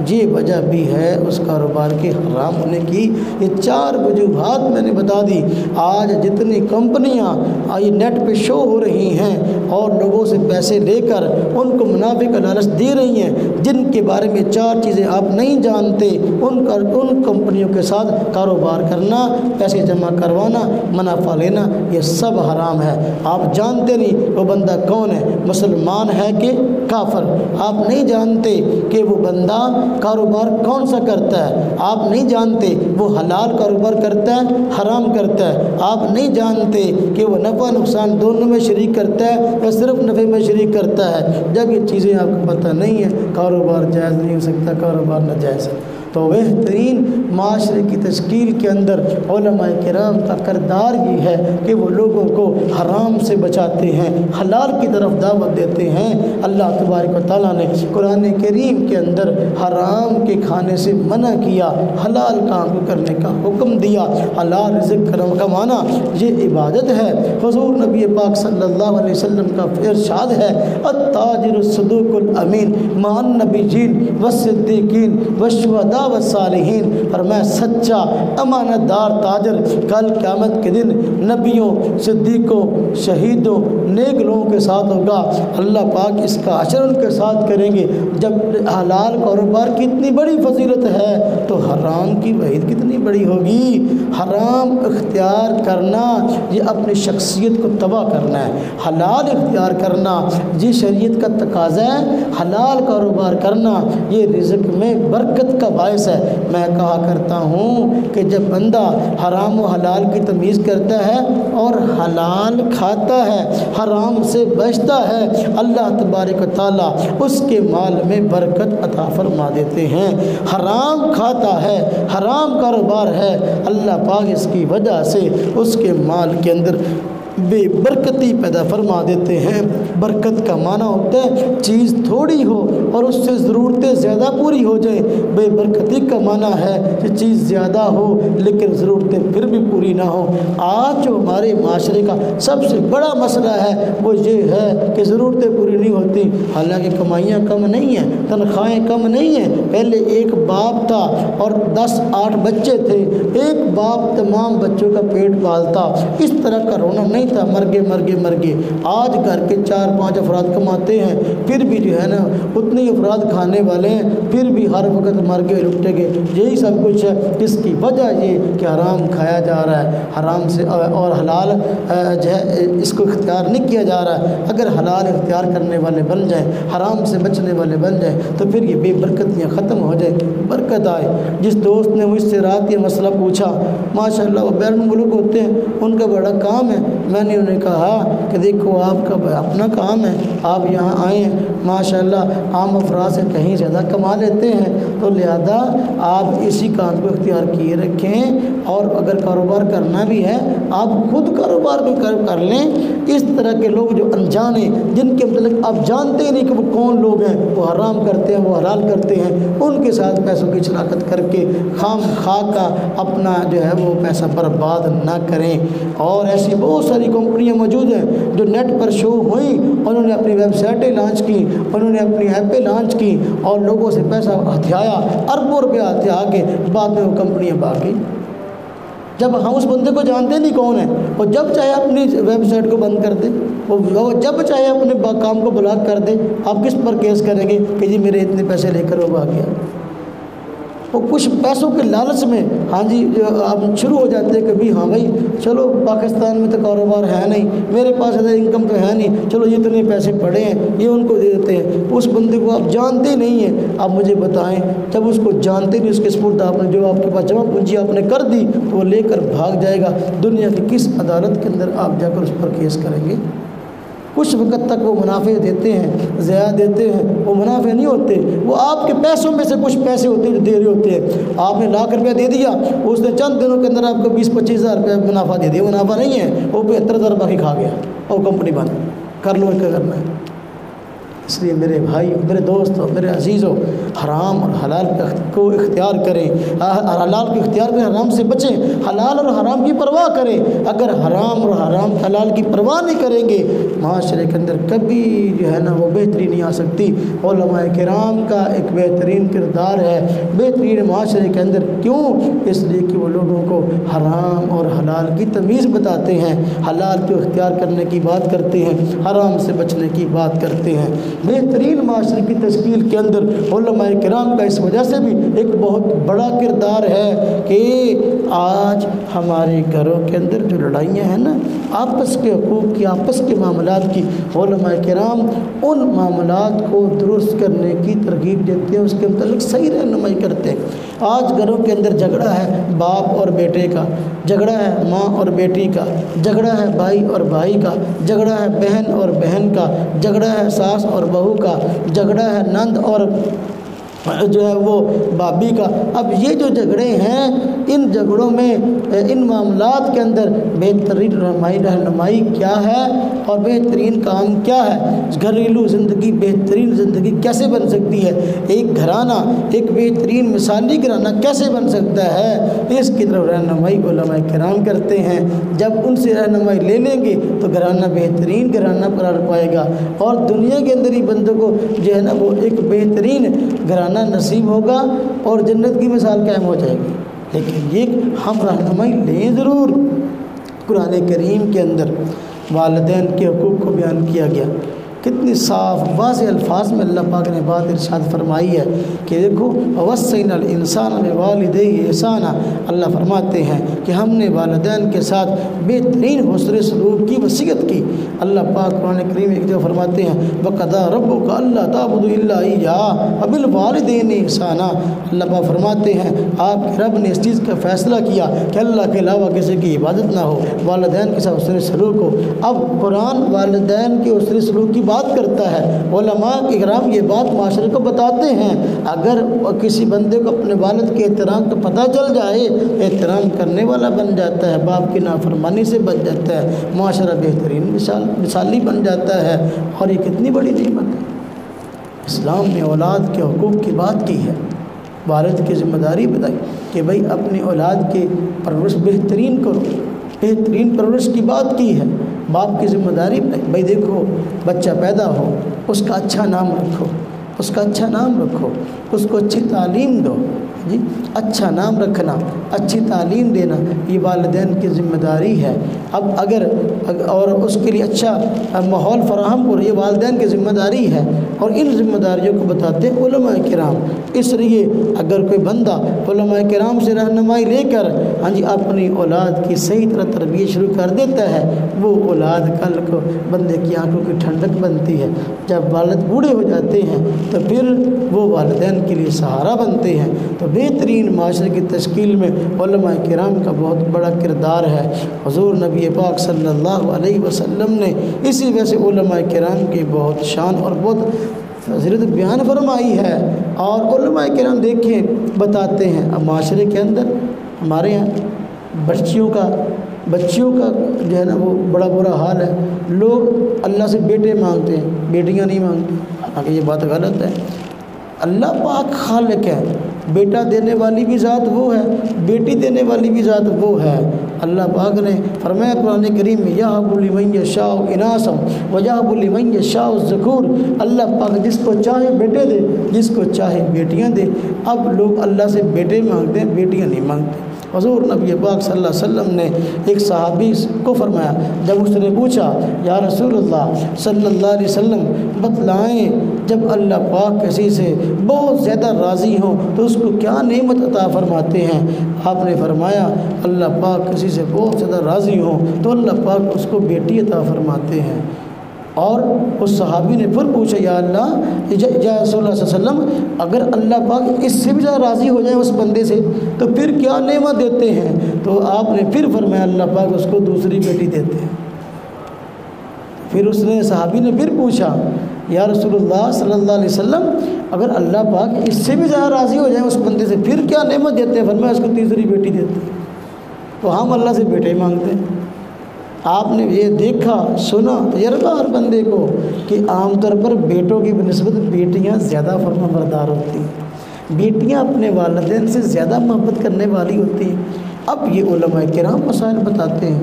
یہ وجہ بھی ہے اس کاروبار کے حرام ہونے کی۔ یہ 4 وجوہات میں نے بتا دی۔ آج جتنی کمپنیاں یہ نیٹ پہ شو ہو رہی ہیں اور لوگوں سے پیسے لے کر ان کو منافع کا لالچ دے رہی ہیں، جن کے بارے میں 4 چیزیں آپ نہیں جانتے، ان کمپنیوں کے ساتھ کاروبار کرنا، پیسے جمع کروانا، منافع لینا، یہ سب حرام ہے۔ آپ جانتے نہیں وہ بندہ کون ہے، مسلمان ہے کہ کافر، آپ نہیں جانتے کہ وہ بندہ کاروبار کون سا کرتا ہے، آپ نہیں جانتے وہ حلال کاروبار کرتا ہے حرام کرتا ہے، آپ نہیں جانتے کہ وہ نفع نقصان دونوں میں شریک کرتا ہے یا صرف نفع میں شریک کرتا ہے۔ جب یہ چیزیں آپ کو پتہ نہیں ہے کاروبار جائز نہیں ہو سکتا، کاروبار ناجائز ہے۔ تو بہترین معاشرے کی تشکیل کے اندر علماء کرام کا کردار یہ ہے کہ وہ لوگوں کو حرام سے بچاتے ہیں، حلال کی طرف دعوت دیتے ہیں۔ اللہ تبارک و تعالیٰ نے قرآن کریم کے اندر حرام کے کھانے سے منع کیا، حلال کام کرنے کا حکم دیا۔ حلال رزق کمانا یہ عبادت ہے۔ حضور نبی پاک صلی اللہ علیہ وسلم کا ارشاد ہے التاجر الصدوق الامین مع النبیین والصدیقین والشہداء شہداء والصالحین، اور میں سچا امانت دار تاجر کل قیامت کے دن نبیوں، صدیقوں، شہیدوں، نیک لوگوں کے ساتھ ہوگا۔ اللہ پاک اس کا عشر ان کے ساتھ کریں گے۔ جب حلال کاروبار کی اتنی بڑی فضیلت ہے تو حرام کی وعید کتنی بڑی ہوگی۔ حرام اختیار کرنا یہ اپنی شخصیت کو تباہ کرنا ہے، حلال اختیار کرنا یہ شریعت کا تقاضا ہے، حلال کاروبار کرنا یہ رزق میں برکت کا باعث ہے۔ میں کہا کرتا ہوں کہ جب بندہ حرام و حلال کی تمیز کرتا ہے اور حلال کھاتا ہے، حرام سے بچتا ہے، اللہ تبارک و تعالیٰ اس کے مال میں برکت عطا فرما دیتے ہیں۔ حرام کھاتا ہے، حرام کاروبار ہے، اللہ پاک اس کی وجہ سے اس کے مال کے اندر بے برکتی پیدا فرما دیتے ہیں۔ برکت کا معنی ہوتا ہے چیز تھوڑی ہو اور اس سے ضرورتیں زیادہ پوری ہو جائیں۔ بے برکتی کا معنی ہے کہ چیز زیادہ ہو لیکن ضرورتیں پھر بھی پوری نہ ہوں۔ آج جو ہمارے معاشرے کا سب سے بڑا مسئلہ ہے وہ یہ ہے کہ ضرورتیں پوری نہیں ہوتی، حالانکہ کمائیاں کم نہیں ہیں، تنخواہیں کم نہیں ہیں۔ پہلے ایک باپ تھا اور 10-8 بچے تھے، ایک باپ تمام بچوں کا پیٹ پالتا، اس طرح کا رونا نہیں تھا، مرگے۔ آج گھر کے 4-5 افراد کماتے ہیں، پھر بھی جو ہے نا اتنے افراد کھانے والے ہیں، پھر بھی ہر وقت مرگے لٹے گئے۔ یہی سب کچھ ہے، جس کی وجہ یہ کہ حرام کھایا جا رہا ہے، حرام سے اور حلال جو ہے اس کو اختیار نہیں کیا جا رہا ہے۔ اگر حلال اختیار کرنے والے بن جائیں، حرام سے بچنے والے بن جائیں تو پھر یہ بے برکتیاں ختم ہو جائیں، برکت آئے۔ جس دوست نے مجھ سے رات یہ مسئلہ پوچھا، ماشاءاللہ وہ بیرون ملک ہوتے ہیں، ان کا بڑا کام ہے، میں نے انہیں کہا کہ دیکھو آپ کا اپنا کام ہے، آپ یہاں آئے ہیں، ماشاءاللہ عام افراد سے کہیں زیادہ کما لیتے ہیں، تو لہذا آپ اسی کام کو اختیار کیے رکھیں، اور اگر کاروبار کرنا بھی ہے آپ خود کاروبار بھی کر لیں۔ اس طرح کے لوگ جو انجانے، جن کے متعلق آپ جانتے ہی نہیں کہ وہ کون لوگ ہیں، وہ حرام کرتے ہیں، وہ حلال کرتے ہیں، ان کے ساتھ پیسوں کی شراکت کر کے خام خواہ کا اپنا جو ہے وہ پیسہ برباد نہ کریں۔ اور ایسی بہت ساری کمپنیاں موجود ہیں جو نیٹ پر شو ہوئیں، انہوں نے اپنی ویب سائٹیں لانچ کی، انہوں نے اپنی ایپیں لانچ کی اور لوگوں سے پیسہ ہتھیایا، اربوں روپے ہتھیا کے بعد میں وہ کمپنیاں باقی، جب ہم اس بندے کو جانتے نہیں کون ہے، وہ جب چاہے اپنی ویب سائٹ کو بند کر دے، وہ جب چاہے اپنے کام کو بلاک کر دے، آپ کس پر کیس کریں گے کہ جی میرے اتنے پیسے لے کر وہ بھاگ گیا؟ وہ کچھ پیسوں کے لالچ میں ہاں جی آپ شروع ہو جاتے ہیں کہ بھی ہاں بھائی چلو پاکستان میں تو کاروبار ہے نہیں، میرے پاس زیادہ انکم تو ہے نہیں، چلو یہ اتنے پیسے پڑے ہیں یہ ان کو دے دیتے ہیں۔ اس بندے کو آپ جانتے نہیں ہیں، آپ مجھے بتائیں جب اس کو جانتے نہیں، اس کے سپرد آپ نے جو آپ کے پاس جمع پونجی آپ نے کر دی تو وہ لے کر بھاگ جائے گا، دنیا کی کس عدالت کے اندر آپ جا کر اس پر کیس کریں گے؟ کچھ وقت تک وہ منافع دیتے ہیں، زیادہ دیتے ہیں، وہ منافع نہیں ہوتے، وہ آپ کے پیسوں میں سے کچھ پیسے ہوتے ہیں جو دے رہے ہوتے ہیں۔ آپ نے ₹1,00,000 دے دیا، اس نے چند دنوں کے اندر آپ کو 20-25 ہزار روپے منافع دے دیا، منافع نہیں ہے، وہ 75,000 باقی کھا گیا اور کمپنی بند کر لو، کیا کرنا ہے۔ اس لیے میرے بھائی، میرے دوستوں، میرے عزیزوں، حرام اور حلال کو اختیار کریں، حلال کو اختیار کریں، حرام سے بچیں، حلال اور حرام کی پرواہ کریں۔ اگر حرام اور حلال کی پرواہ نہیں کریں گے، معاشرے کے اندر کبھی جو ہے نا وہ بہتری نہیں آ سکتی۔ علماء کرام کا ایک بہترین کردار ہے بہترین معاشرے کے اندر، کیوں؟ اس لیے کہ وہ لوگوں کو حرام اور حلال کی تمیز بتاتے ہیں، حلال کو اختیار کرنے کی بات کرتے ہیں، حرام سے بچنے کی بات کرتے ہیں۔ بہترین معاشرے کی تشکیل کے اندر علماء کرام کا اس وجہ سے بھی ایک بہت بڑا کردار ہے کہ آج ہمارے گھروں کے اندر جو لڑائیاں ہیں نا آپس کے حقوق کی، آپس کے معاملات کی، علماء کرام ان معاملات کو درست کرنے کی ترغیب دیتے ہیں، اس کے متعلق صحیح رہنمائی کرتے ہیں۔ آج گھروں کے اندر جھگڑا ہے باپ اور بیٹے کا، جھگڑا ہے ماں اور بیٹی کا، جھگڑا ہے بھائی اور بھائی کا، جھگڑا ہے بہن اور بہن کا، جھگڑا ہے ساس اور بہو کا، جھگڑا ہے نند اور جو ہے وہ بابی کا۔ اب یہ جو جھگڑے ہیں، ان جھگڑوں میں ان معاملات کے اندر بہترین رہنمائی کیا ہے اور بہترین کام کیا ہے؟ گھریلو زندگی بہترین زندگی کیسے بن سکتی ہے؟ ایک گھرانہ ایک بہترین مثالی گھرانہ کیسے بن سکتا ہے، اس کی طرف رہنمائی علماء کرام کرتے ہیں۔ جب ان سے رہنمائی لے لیں گے تو گھرانہ بہترین گھرانہ قرار پائے گا، اور دنیا کے اندر ہی بندوں کو جو ہے نا وہ ایک بہترین گھرانہ نصیب ہوگا اور جنت کی مثال قائم ہو جائے گی۔ لیکن یہ ہم رہنمائی لیں ضرور۔ قرآن کریم کے اندر والدین کے حقوق کو بیان کیا گیا، کتنی صاف واضح الفاظ میں اللہ پاک نے بات ارشاد فرمائی ہے کہ دیکھو وَوَصَّيْنَا الْإِنسَانَ بِوَالِدَيْهِ إِحْسَانًا، اللہ فرماتے ہیں کہ ہم نے والدین کے ساتھ بہترین حسن سلوک کی وصیت کی۔ اللہ پاک قرآن کریم ایک جگہ فرماتے ہیں وَقَضَىٰ رَبُّكَ أَلَّا تَعْبُدُوا إِلَّا إِيَّاهُ وَبِالْوَالِدَيْنِ إِحْسَانًا، اللہ پاک فرماتے ہیں آپ کے رب نے اس چیز کا فیصلہ کیا کہ اللہ کے علاوہ کسی کی عبادت نہ ہو، والدین کے ساتھ حسن سلوک ہو۔ اب قرآن والدین کے حسن سلوک کی بات کرتا ہے، علماء کرام یہ بات معاشرے کو بتاتے ہیں۔ اگر کسی بندے کو اپنے والد کے احترام کا پتہ چل جائے، احترام کرنے والا بن جاتا ہے، باپ کی نافرمانی سے بچ جاتا ہے، معاشرہ بہترین مثالی بن جاتا ہے، اور یہ کتنی بڑی نعمت ہے۔ اسلام نے اولاد کے حقوق کی بات کی ہے، والد کی ذمہ داری بتائی کہ بھئی اپنی اولاد کی پرورش بہترین کرو، بہترین پرورش کی بات کی ہے۔ باپ کی ذمہ داری بھائی دیکھو بچہ پیدا ہو اس کا اچھا نام رکھو، اس کا اچھا نام رکھو، اس کو اچھی تعلیم دو، جی اچھا نام رکھنا، اچھی تعلیم دینا یہ والدین کی ذمہ داری ہے۔ اب اگر اور اس کے لیے اچھا ماحول فراہم کرو، یہ والدین کی ذمہ داری ہے، اور ان ذمہ داریوں کو بتاتے ہیں علماء کرام۔ اس لیے اگر کوئی بندہ علماء کرام سے رہنمائی لے کر اپنی اولاد کی صحیح طرح تربیت شروع کر دیتا ہے، وہ اولاد کل کو بندے کی آنکھوں کی ٹھنڈک بنتی ہے۔ جب والد بوڑھے ہو جاتے ہیں تو پھر وہ والدین کے لیے سہارا بنتے ہیں۔ تو بہترین معاشرے کی تشکیل میں علماء کرام کا بہت بڑا کردار ہے۔ حضور نبی پاک صلی اللہ علیہ وسلم نے اسی وجہ سے علماء کرام کی بہت شان اور بہت فضیلت بیان فرمائی ہے۔ اور علماء کرام دیکھیں بتاتے ہیں اب معاشرے کے اندر ہمارے یہاں بچیوں کا جو ہے نا وہ بڑا برا حال ہے۔ لوگ اللہ سے بیٹے مانگتے ہیں، بیٹیاں نہیں مانگتے، حالانکہ یہ بات غلط ہے۔ اللہ پاک خالق ہے، بیٹا دینے والی بھی ذات وہ ہے، بیٹی دینے والی بھی ذات وہ ہے۔ اللہ پاک نے فرمایا قرآن کریم میں یَهَبُ لِمَن یَشَاءُ إِنَاثًا وَيَهَبُ لِمَن یَشَاءُ الذُّکُورَ، اللہ پاک جس کو چاہے بیٹے دے، جس کو چاہے بیٹیاں دے۔ اب لوگ اللہ سے بیٹے مانگتے ہیں، بیٹیاں نہیں مانگتے۔ حضور نبی پاک صلی اللہ علیہ وسلم نے ایک صحابی کو فرمایا، جب اس نے پوچھا یا رسول اللہ صلی اللہ علیہ وسلم بتلائیں جب اللہ پاک کسی سے بہت زیادہ راضی ہوں تو اس کو کیا نعمت عطا فرماتے ہیں؟ آپ نے فرمایا اللہ پاک کسی سے بہت زیادہ راضی ہوں تو اللہ پاک اس کو بیٹی عطا فرماتے ہیں۔ اور اس صحابی نے پھر پوچھا یا اللہ یا رسول اللہ صلی اللہ علیہ وسلم اگر اللہ پاک اس سے بھی زیادہ راضی ہو جائے اس بندے سے تو پھر کیا نعمت دیتے ہیں؟ تو آپ نے پھر فرمایا اللہ پاک اس کو دوسری بیٹی دیتے ہیں۔ پھر اس نے صحابی نے پھر پوچھا یا رسول اللہ صلی اللہ علیہ وسلم اگر اللہ پاک اس سے بھی زیادہ راضی ہو جائے اس بندے سے پھر کیا نعمت دیتے ہیں؟ فرمایا اس کو تیسری بیٹی دیتے ہیں۔ تو ہم اللہ سے بیٹے ہی مانگتے ہیں۔ آپ نے یہ دیکھا سنا تجربہ ہر بندے کو کہ عام طور پر بیٹوں کی بنسبت بیٹیاں زیادہ فرما بردار ہوتی ہیں، بیٹیاں اپنے والدین سے زیادہ محبت کرنے والی ہوتی ہیں۔ اب یہ علماء کرام مسائل بتاتے ہیں،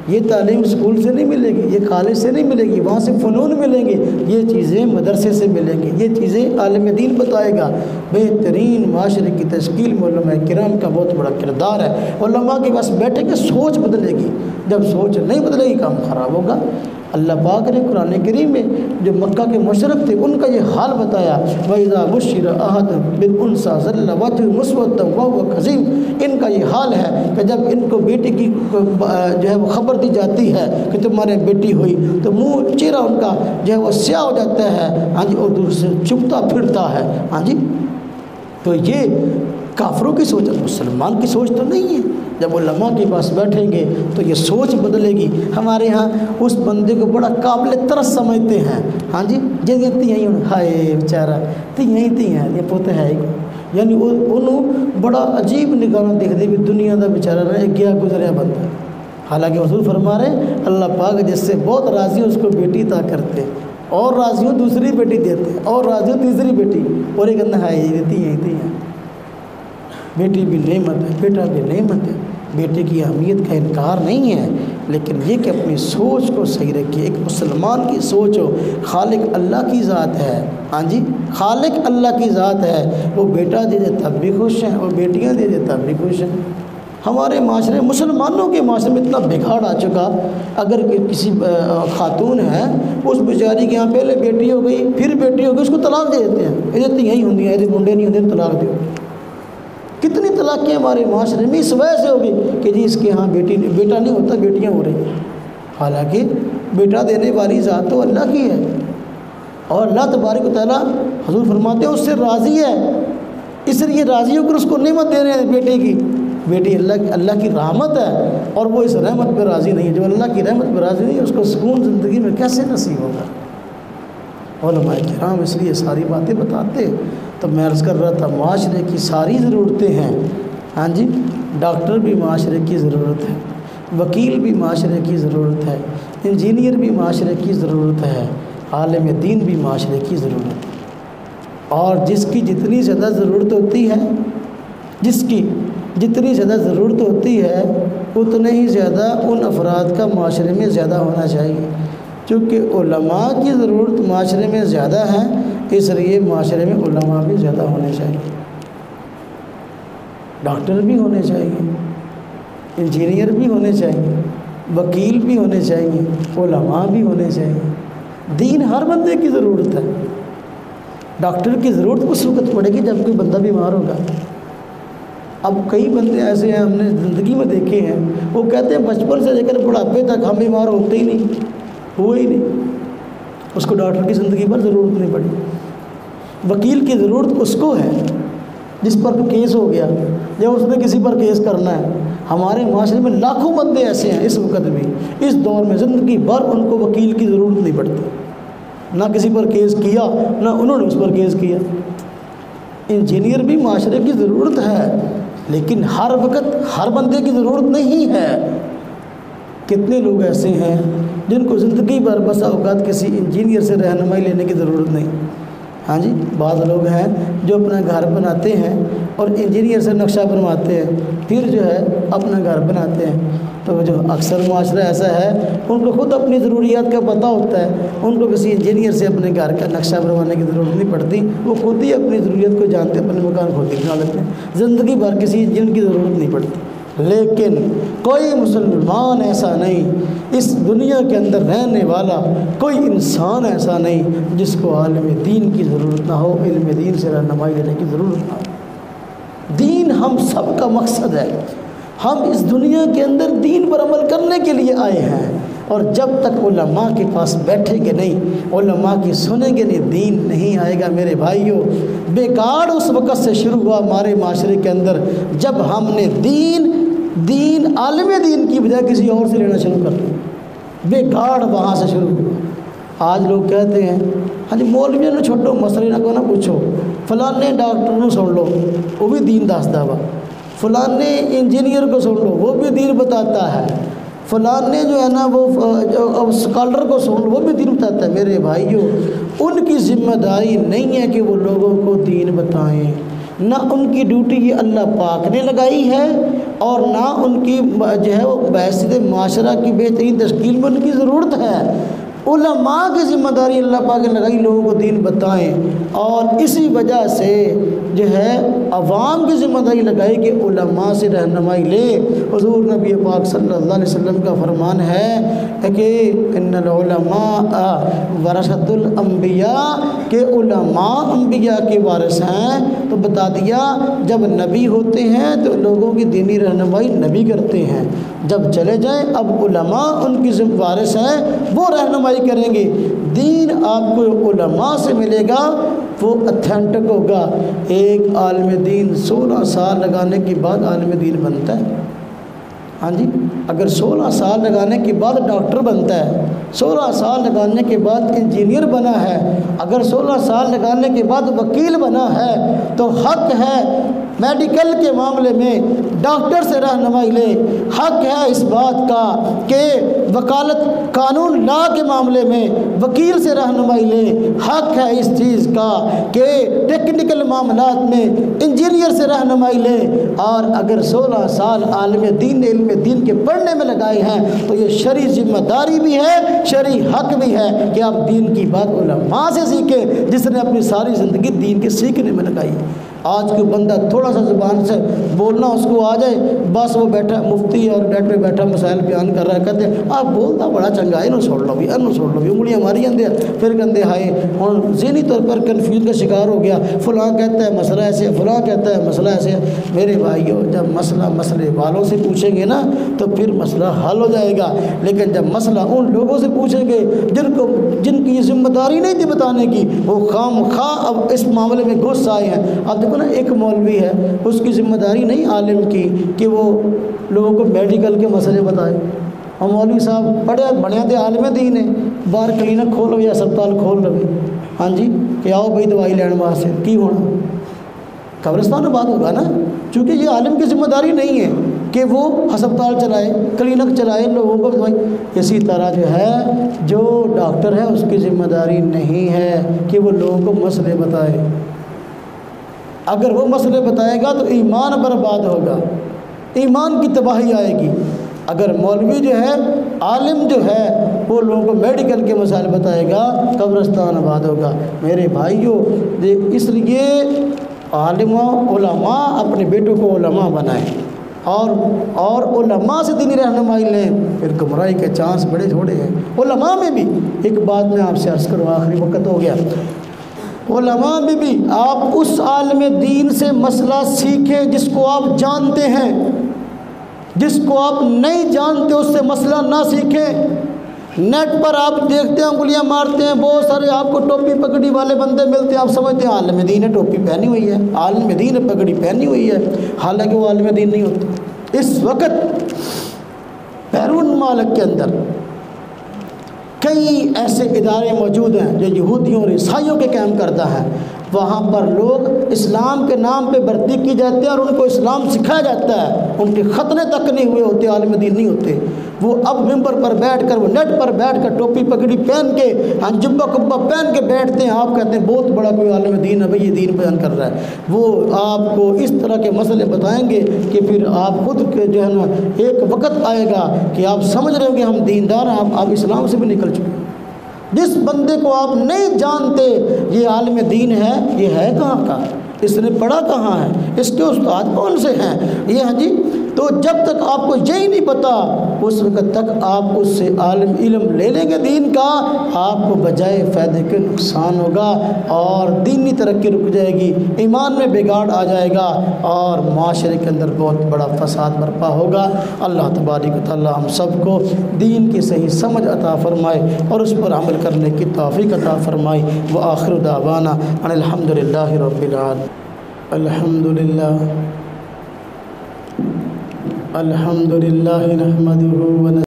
یہ تعلیم اسکول سے نہیں ملے گی، یہ کالج سے نہیں ملے گی، وہاں سے فنون ملیں گے، یہ چیزیں مدرسے سے ملیں گی، یہ چیزیں عالم دین بتائے گا۔ بہترین معاشرے کی تشکیل میں علماء کرام کا بہت بڑا کردار ہے۔ علماء کے پاس بیٹھے کہ سوچ بدلے گی، جب سوچ نہیں بدلے گی کام خراب ہوگا۔ اللہ پاک نے قرآن کریم میں جو مکہ کے مشرک تھے ان کا یہ حال بتایا وَإِذَا بُشِّرَ أَحَدٌ بِالْأُنثىٰ ظَلَّ وَجْهُهُ مُسْوَدًّا وَهُوَ كَظِيمٌ، ان کا یہ حال ہے کہ جب ان کو بیٹی کی جو ہے وہ خبر دی جاتی ہے کہ تمہارے بیٹی ہوئی تو منہ چہرہ ان کا جو ہے وہ سیاہ ہو جاتا ہے، ہاں جی، اور دوسرے سے چھپتا پھرتا ہے، ہاں جی۔ تو یہ کافروں کی سوچ ہے، مسلمان کی سوچ تو نہیں ہے۔ جب علماء کے پاس بیٹھیں گے تو یہ سوچ بدلے گی۔ ہمارے ہاں اس بندے کو بڑا قابل ترس سمجھتے ہیں، ہاں جی، جیسے تیاں ہائے بیچارہ تیاں یہ پوتے ہے ہی، یعنی انہوں بڑا عجیب نگاہ دیکھتے بھی دنیا کا بیچارہ رہ گیا گزریا بندہ ہے۔ حالانکہ حضور فرما رہے اللہ پاک جس سے بہت راضی اس کو بیٹی عطا کرتے، اور راضی ہوں دوسری بیٹی دیتے ہیں، اور راضی ہوں تیسری بیٹی، اور ایک اندر ہے یہ دیتی ہیں۔ بیٹی بھی نعمت ہے، بیٹا بھی نعمت ہے، بیٹے کی اہمیت کا انکار نہیں ہے، لیکن یہ کہ اپنی سوچ کو صحیح رکھیے۔ ایک مسلمان کی سوچ ہو خالق اللہ کی ذات ہے، ہاں جی خالق اللہ کی ذات ہے، وہ بیٹا دے دے تب بھی خوش ہیں، وہ بیٹیاں دے دے تب بھی خوش ہیں۔ ہمارے معاشرے مسلمانوں کے معاشرے میں اتنا بگاڑ آ چکا، اگر کسی خاتون ہے اس بیچاری کے یہاں پہلے بیٹی ہو گئی پھر بیٹی ہو گئی، اس کو طلاق دے دیتے ہیں، یہ یہی ہوتی ہیں، منڈے نہیں ہوتے طلاق دے۔ کتنی طلاقیں ہمارے معاشرے میں اس وجہ سے ہوگی کہ جی اس کے ہاں بیٹا نہیں ہوتا، بیٹیاں ہو رہی ہیں، حالانکہ بیٹا دینے والی ذات تو اللہ کی ہے، اور اللہ تبارک و تعالیٰ حضور فرماتے ہیں اس سے راضی ہے، اس لیے راضی ہو کر اس کو نعمت دے رہے ہیں بیٹے کی۔ بیٹی اللہ کی رحمت ہے، اور وہ اس رحمت پہ راضی نہیں ہے۔ جو اللہ کی رحمت پہ راضی نہیں ہے اس کو سکون زندگی میں کیسے نصیب ہوگا؟ علماء کرام اس لیے ساری باتیں بتاتے۔ تو میں عرض کر رہا تھا معاشرے کی ساری ضرورتیں ہیں، ہاں جی ڈاکٹر بھی معاشرے کی ضرورت ہے، وکیل بھی معاشرے کی ضرورت ہے، انجینئر بھی معاشرے کی ضرورت ہے، عالم دین بھی معاشرے کی ضرورت ہے۔ اور جس کی جتنی زیادہ ضرورت ہوتی ہے، جس کی جتنی زیادہ ضرورت ہوتی ہے اتنے ہی زیادہ ان افراد کا معاشرے میں زیادہ ہونا چاہیے، چونکہ علماء کی ضرورت معاشرے میں زیادہ ہے، اس لیے معاشرے میں علماء بھی زیادہ ہونے چاہیے، ڈاکٹر بھی ہونے چاہیے، انجینئر بھی ہونے چاہیے، وکیل بھی ہونے چاہیے، علماء بھی ہونے چاہیے۔ دین ہر بندے کی ضرورت ہے۔ ڈاکٹر کی ضرورت اس وقت پڑے گی جب کوئی بندہ بیمار ہوگا۔ اب کئی بندے ایسے ہیں ہم نے زندگی میں دیکھے ہیں، وہ کہتے ہیں بچپن سے لے کر بڑھاپے تک ہم بیمار ہوتے ہی نہیں، ہوئے ہی نہیں، اس کو ڈاکٹر کی زندگی پر ضرورت نہیں پڑی۔ وکیل کی ضرورت اس کو ہے جس پر کیس ہو گیا یا اس نے کسی پر کیس کرنا ہے۔ ہمارے معاشرے میں لاکھوں بندے ایسے ہیں اس وقت بھی، اس دور میں زندگی بھر ان کو وکیل کی ضرورت نہیں پڑتی، نہ کسی پر کیس کیا نہ انہوں نے اس پر کیس کیا۔ انجینئر بھی معاشرے کی ضرورت ہے، لیکن ہر وقت ہر بندے کی ضرورت نہیں ہے۔ کتنے لوگ ایسے ہیں جن کو زندگی بھر بس اوقات کسی انجینئر سے رہنمائی لینے کی ضرورت نہیں، ہاں جی بعض لوگ ہیں جو اپنا گھر بناتے ہیں اور انجینئر سے نقشہ بنواتے ہیں، پھر جو ہے اپنا گھر بناتے ہیں۔ تو جو اکثر معاشرہ ایسا ہے ان کو خود اپنی ضروریات کا پتہ ہوتا ہے، ان کو کسی انجینئر سے اپنے گھر کا نقشہ بنوانے کی ضرورت نہیں پڑتی، وہ خود ہی اپنی ضروریات کو جانتے ہیں، اپنے مکان خود ہی بنا لیتے ہیں، زندگی بھر کسی انجینئر کی ضرورت نہیں پڑتی۔ لیکن کوئی مسلمان ایسا نہیں، اس دنیا کے اندر رہنے والا کوئی انسان ایسا نہیں جس کو عالم دین کی ضرورت نہ ہو، علم دین سے رہنمائی لینے کی ضرورت نہ ہو۔ دین ہم سب کا مقصد ہے، ہم اس دنیا کے اندر دین پر عمل کرنے کے لیے آئے ہیں، اور جب تک علماء کے پاس بیٹھیں گے نہیں، علماء کی سنیں گے نہیں، دین نہیں آئے گا۔ میرے بھائیوں بیکار اس وقت سے شروع ہوا ہمارے معاشرے کے اندر جب ہم نے دین عالم دین کی بجائے کسی اور سے لینا شروع کر دیا، بیکار وہاں سے شروع ہوا۔ آج لوگ کہتے ہیں ہاں جی مولویوں نے چھوٹو مسئلے نہ کو نہ پوچھو، فلانے ڈاکٹر نو سن لو وہ بھی دین دستا وا، فلانے انجینئر کو سن لو وہ بھی دین بتاتا ہے، فلانے جو ہے نا وہ اسکالر کو سن لو وہ بھی دین بتاتا ہے۔ میرے بھائیوں ان کی ذمہ داری نہیں ہے کہ وہ لوگوں کو دین بتائیں، نہ ان کی ڈیوٹی یہ اللہ پاک نے لگائی ہے، اور نہ ان کی جو ہے وہ بحثیت معاشرہ کی بہترین تشکیل میں ان کی ضرورت ہے۔ علماء کی ذمہ داری اللہ پاک نے لگائی لوگوں کو دین بتائیں، اور اسی وجہ سے جو ہے عوام کی ذمہ داری لگائی کہ علماء سے رہنمائی لے۔ حضور نبی پاک صلی اللہ علیہ وسلم کا فرمان ہے کہ ان العلماء ورثۃ الانبیاء، کہ علماء انبیاء کے وارث ہیں۔ تو بتا دیا جب نبی ہوتے ہیں تو لوگوں کی دینی رہنمائی نبی کرتے ہیں، جب چلے جائیں اب علماء ان کی وارث ہیں، وہ رہنمائی کریں گے۔ دین آپ کو علماء سے ملے گا، وہ اتھینٹک ہوگا۔ ایک عالم دین 16 سال لگانے کے بعد عالم دین بنتا ہے، ہاں جی اگر 16 سال لگانے کے بعد ڈاکٹر بنتا ہے، 16 سال لگانے کے بعد انجینئر بنا ہے، اگر 16 سال لگانے کے بعد وکیل بنا ہے، تو حق ہے میڈیکل کے معاملے میں ڈاکٹر سے رہنمائی لے، حق ہے اس بات کا کہ وکالت قانون لا کے معاملے میں وکیل سے رہنمائی لے، حق ہے اس چیز کا کہ ٹیکنیکل معاملات میں انجینئر سے رہنمائی لے، اور اگر 16 سال عالم دین علم دین کے پڑھنے میں لگائے ہیں تو یہ شرعی ذمہ داری بھی ہے، شرعی حق بھی ہے کہ آپ دین کی بات علماء سے سیکھیں جس نے اپنی ساری زندگی دین کے سیکھنے میں لگائی۔ آج کوئی بندہ تھوڑا سا زبان سے بولنا اس کو آ جائے، بس وہ بیٹھا مفتی اور ڈاکٹر بیٹھا مسائل بیان کر رہا ہے، کہتے ہیں آپ بولتا بڑا چنگا ہے، سوڑ لو بھی انگلیاں ماری جاندے پھر کہتے ہائے ہوں ذہنی طور پر کنفیوز کا شکار ہو گیا، فلاں کہتا ہے مسئلہ ایسے ہے، فلاں کہتا ہے مسئلہ ایسے ہے۔ میرے بھائیو، جب مسئلہ مسئلے والوں سے پوچھیں گے نا تو پھر مسئلہ حل ہو جائے گا، لیکن جب مسئلہ ان لوگوں سے پوچھیں گے جن کی یہ ذمہ داری نہیں تھی بتانے کی، وہ خام خواہ اب اس معاملے میں گھس آئے ہیں۔ اب دیکھو نا، ایک مولوی ہے، اس کی ذمہ داری نہیں عالم کی کہ وہ لوگوں کو میڈیکل کے مسئلے بتائے، اور مولوی صاحب بڑے تھے عالم دین ہے، باہر کلینک کھول لو یا ہسپتال کھول لو، ہاں جی کہ آؤ بھائی دوائی لین واسطے، کی ہونا قبرستان میں بات ہوگا نا، چونکہ یہ عالم کی ذمہ داری نہیں ہے کہ وہ ہسپتال چلائے، کلینک چلائے، لوگوں کو دوائی۔ اسی طرح جو ہے جو ڈاکٹر ہے اس کی ذمہ داری نہیں ہے کہ وہ لوگوں کو مسئلے بتائے، اگر وہ مسئلے بتائے گا تو ایمان برباد ہوگا، ایمان کی تباہی آئے گی۔ اگر مولوی جو ہے، عالم جو ہے، وہ لوگوں کو میڈیکل کے مسائل بتائے گا، قبرستان آباد ہوگا۔ میرے بھائیوں، اس لیے عالموں علماء اپنے بیٹوں کو علماء بنائیں اور علماء سے دینی رہنمائی لیں، پھر گمراہی کے چانس بڑے تھوڑے ہیں۔ علماء میں بھی ایک بات میں آپ سے عرض کروں، آخری وقت ہو گیا، علماء میں بھی آپ اس عالم دین سے مسئلہ سیکھیں جس کو آپ جانتے ہیں، جس کو آپ نہیں جانتے اس سے مسئلہ نہ سیکھیں۔ نیٹ پر آپ دیکھتے ہیں، انگلیاں مارتے ہیں، بہت سارے آپ کو ٹوپی پگڑی والے بندے ملتے ہیں، آپ سمجھتے ہیں عالم دین ہے، ٹوپی پہنی ہوئی ہے، عالم دین ہے، پگڑی پہنی ہوئی ہے، حالانکہ وہ عالم دین نہیں ہوتے۔ اس وقت بیرون ممالک کے اندر کئی ایسے ادارے موجود ہیں جو یہودیوں اور عیسائیوں کے قائم کردہ ہیں، وہاں پر لوگ اسلام کے نام پہ بھرتی کی جاتی ہے اور ان کو اسلام سکھایا جاتا ہے، ان کے ختنے تک نہیں ہوئے ہوتے، عالم دین نہیں ہوتے۔ وہ اب ممبر پر بیٹھ کر، وہ نیٹ پر بیٹھ کر ٹوپی پگڑی پہن کے، جبہ کبہ پہن کے بیٹھتے ہیں، آپ کہتے ہیں بہت بڑا کوئی عالم دین ہے بھائی، یہ دین بیان کر رہا ہے۔ وہ آپ کو اس طرح کے مسئلے بتائیں گے کہ پھر آپ خود کے جو ہے نا ایک وقت آئے گا کہ آپ سمجھ رہے ہو کہ ہم دیندار ہیں، آپ اسلام سے بھی نکل چکے ہیں۔ جس بندے کو آپ نہیں جانتے یہ عالم دین ہے، یہ ہے کہاں کا، اس نے پڑھا کہاں ہے، اس کے استاد کون سے ہیں، یہ ہاں جی۔ تو جب تک آپ کو یہی نہیں پتا اس وقت تک آپ اس سے عالم علم لے لیں گے دین کا، آپ کو بجائے فائدے کے نقصان ہوگا اور دینی ترقی رک جائے گی، ایمان میں بگاڑ آ جائے گا اور معاشرے کے اندر بہت بڑا فساد برپا ہوگا۔ اللہ تبارک و تعالی ہم سب کو دین کی صحیح سمجھ عطا فرمائے اور اس پر عمل کرنے کی توفیق عطا فرمائے۔ وآخر دعوانا ان الحمدللہ رب العالمین۔ الحمدللہ نحمدہ